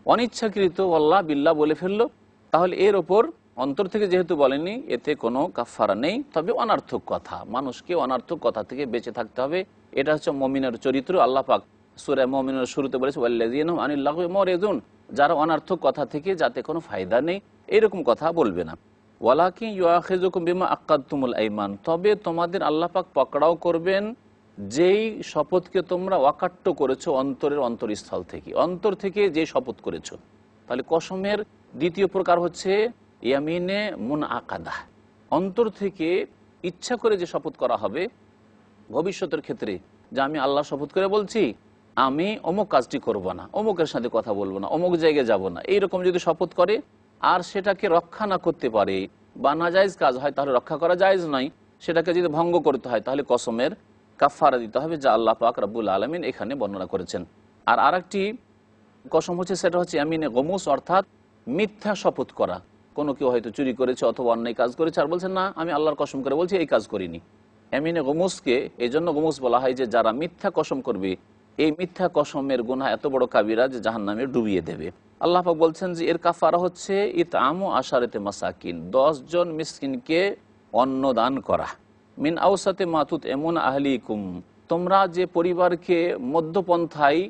অনিচ্ছাকৃত আল্লাহ বিল্লাহ বলে ফেললো, তাহলে এর ওপর অন্তর থেকে যেহেতু বলেনি এতে কোনো কাফফারা নেই, তবে অনার্থক কথা, মানুষকে অনার্থক কথা থেকে বেঁচে থাকতে হবে। এটা হচ্ছে মুমিনের চরিত্র। আল্লাহ পাক সূরা মুমিনের শুরুতে বলেছে ওয়াল্লাযীনা আনিল লাগwi মুরিদুন, যারা অনার্থক কথা থেকে যাতে কোনো ফায়দা নেই এরকম কথা বলবে না। ওয়ালাকিন ইউআখিযুকুম বিমা আক্কাদতুমুল আইমান, তবে তোমাদের আল্লাহ পাক পকড়াও করবেন যেই শপথকে তোমরা ওয়াকাট্য করেছো অন্তরের অন্তরস্থল থেকে, অন্তর থেকে যে শপথ করেছো। তাহলে কসমের দ্বিতীয় প্রকার হচ্ছে ইয়ামিনে মুনআকাদা, অন্তর থেকে ইচ্ছা করে যে শপথ করা হবে ভবিষ্যতের ক্ষেত্রে, যে আমি আল্লাহ শপথ করে বলছি আমি অমুক কাজটি করব না, অমুকের সাথে কথা বলবো না, অমুক জায়গায় যাব না, এইরকম যদি শপথ করে আর সেটাকে রক্ষা না করতে পারে বা নাজায়েজ কাজ হয় তাহলে রক্ষা করা জায়েজ নয়, সেটাকে যদি ভঙ্গ করতে হয় তাহলে কসমের কাফফারা দিতে হবে, যা আল্লাহ পাক রব্বুল আলামিন এখানে বর্ণনা করেছেন। আর আরেকটি কসম হচ্ছে সেটা হচ্ছে ইয়ামিনে গমুস, অর্থাৎ মিথ্যা শপথ করা। কোনো কেউ হয়তো চুরি করেছে অথবা অন্যায় কাজ করেছে আর বলছেন না আমি আল্লাহর কসম করে বলছি এই কাজ করিনি। ইয়ামিনে গমুসকে এই জন্য গমুস বলা হয় যে যারা মিথ্যা কসম করবে এই মিথ্যা কসমের গুনাহ এত বড় কাবিরা যে জাহান্নামে ডুবিয়ে দেবে। আল্লাহ পাক বলছেন যে এর কাফারা হচ্ছে ইতআমু আশারাতি মাসাকিন, 10 জন মিসকিনকে অন্ন দান করা, মিন আওসাতে মা তুতঈমুন আহলিকুম, তোমরা যে পরিবারকে মধ্যপন্থায়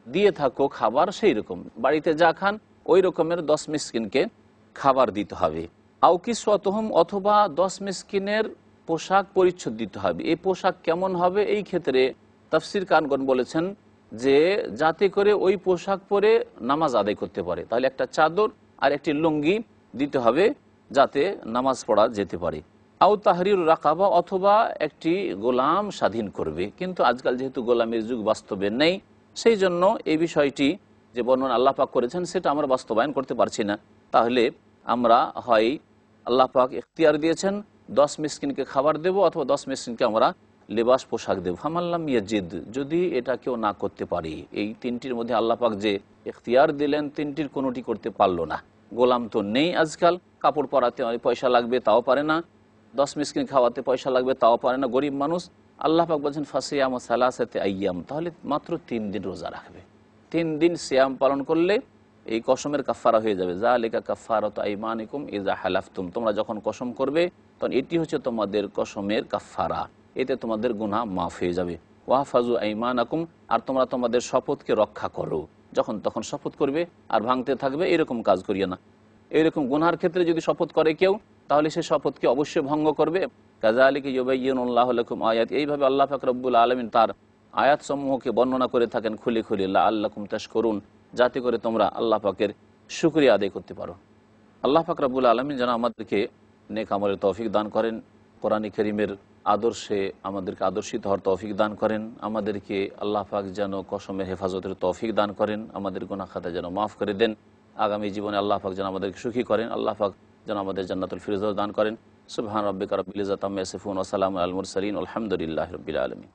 দিয়ে থাকো খাবার, সেই রকম বাড়িতে যা খান ওই রকমের 10 মিসকিনকে খাবার দিতে হবে। আও কিসওয়াতুহুম, অথবা 10 মিসকিনের পোশাক পরিচ্ছদ দিতে হবে। এই পোশাক কেমন হবে, এই ক্ষেত্রে তাফসীর কারগণ বলেছেন যে যাতে করে ওই পোশাক পরে নামাজ আদায় করতে পারে, তাহলে একটা চাদর আর একটি লুঙ্গি দিতে হবে যাতে নামাজ পড়া যেতে পারে। আও তাহরির রাকাবা, অথবা একটি গোলাম স্বাধীন করবে, কিন্তু আজকাল যেহেতু গোলামের যুগ বাস্তবে নেই সেই জন্য এই বিষয়টি যে বর্ণনা আল্লাহ পাক করেছেন সেটা আমরা বাস্তবায়ন করতে পারছি না। তাহলে আমরা হয় আল্লাহ পাক ইখতিয়ার দিয়েছেন 10 মিসকিনকে খাবার দেব অথবা 10 মিসকিনকে আমরা লেবাস পোশাক দেব। ফামাল্লাম ইয়াজিদ, যদি এটা কেউ না করতে পারি, এই তিনটির মধ্যে আল্লাহ পাক যে ইখতিয়ার দিলেন তিনটির কোনোটি করতে পারলো না, গোলাম তো নেই আজকাল, কাপড় পরাতে পয়সা লাগবে তাও পারে না, 10 মিসকিন খাওয়াতে পয়সা লাগবে তাও পারে না, গরিব মানুষ। আল্লাহ পাক বলছেন ফাসিয়াম সালাসাতে আইয়াম, তাহলে মাত্র 3 দিন রোজা রাখবে। 3 দিন সিয়াম পালন করলে এই কসমের কাফফারা হয়ে যাবে। যালিকা কাফফারাতু আইমানিকুম ইযা হালাফতুম, তোমরা যখন কসম করবে তখন এটি হচ্ছে তোমাদের কসমের কাফফারা, এতে তোমাদের গুনাহ মাফ হয়ে যাবে। ওয়াহফাজু আইমানাকুম, আর তোমরা তোমাদের শপথকে রক্ষা করো, যখন তখন শপথ করবে আর ভাঙতে থাকবে, এরকম কাজ করিও না। এইরকম গুনার ক্ষেত্রে যদি শপথ করে কেউ তাহলে সে শপথকে অবশ্যই ভঙ্গ করবে। কাযালিকা ইউবাইয়িনুল্লাহু লাকুম আয়াত, এইভাবে আল্লাহ পাক রব্বুল আলামিন তার আয়াতসমূহকে বর্ণনা করে থাকেন খুলে খুলে, লাআল্লাকুম তাশকুরুন, যাতে করে তোমরা আল্লাহ পাকের শুকরিয়া আদায় করতে পারো। আল্লাহ পাক রব্বুল আলামিন যেন আমাদেরকে নেক আমলের তৌফিক দান করেন, কোরআন কারীমের আদর্শে আমাদেরকে আদর্শিত হওয়ার তৌফিক দান করেন, আমাদেরকে আল্লাহ পাক যেন কসমের হেফাজতের তৌফিক দান করেন, আমাদের গুনাহ খাতা যেন মাফ করে দেন, আগামী জীবনে আল্লাহ পাক যেন আমাদেরকে সুখী করেন, আল্লাহ পাক যেন আমাদের জান্নাতুল ফিরদাউস দান করেন। সুবহান রাব্বিকা রাব্বিল ইজ্জাতি আম্মা ইয়াসিফুন ওয়া সালামুন আলাল মুরসালিন আলহামদুলিল্লাহি রাব্বিল আলামিন।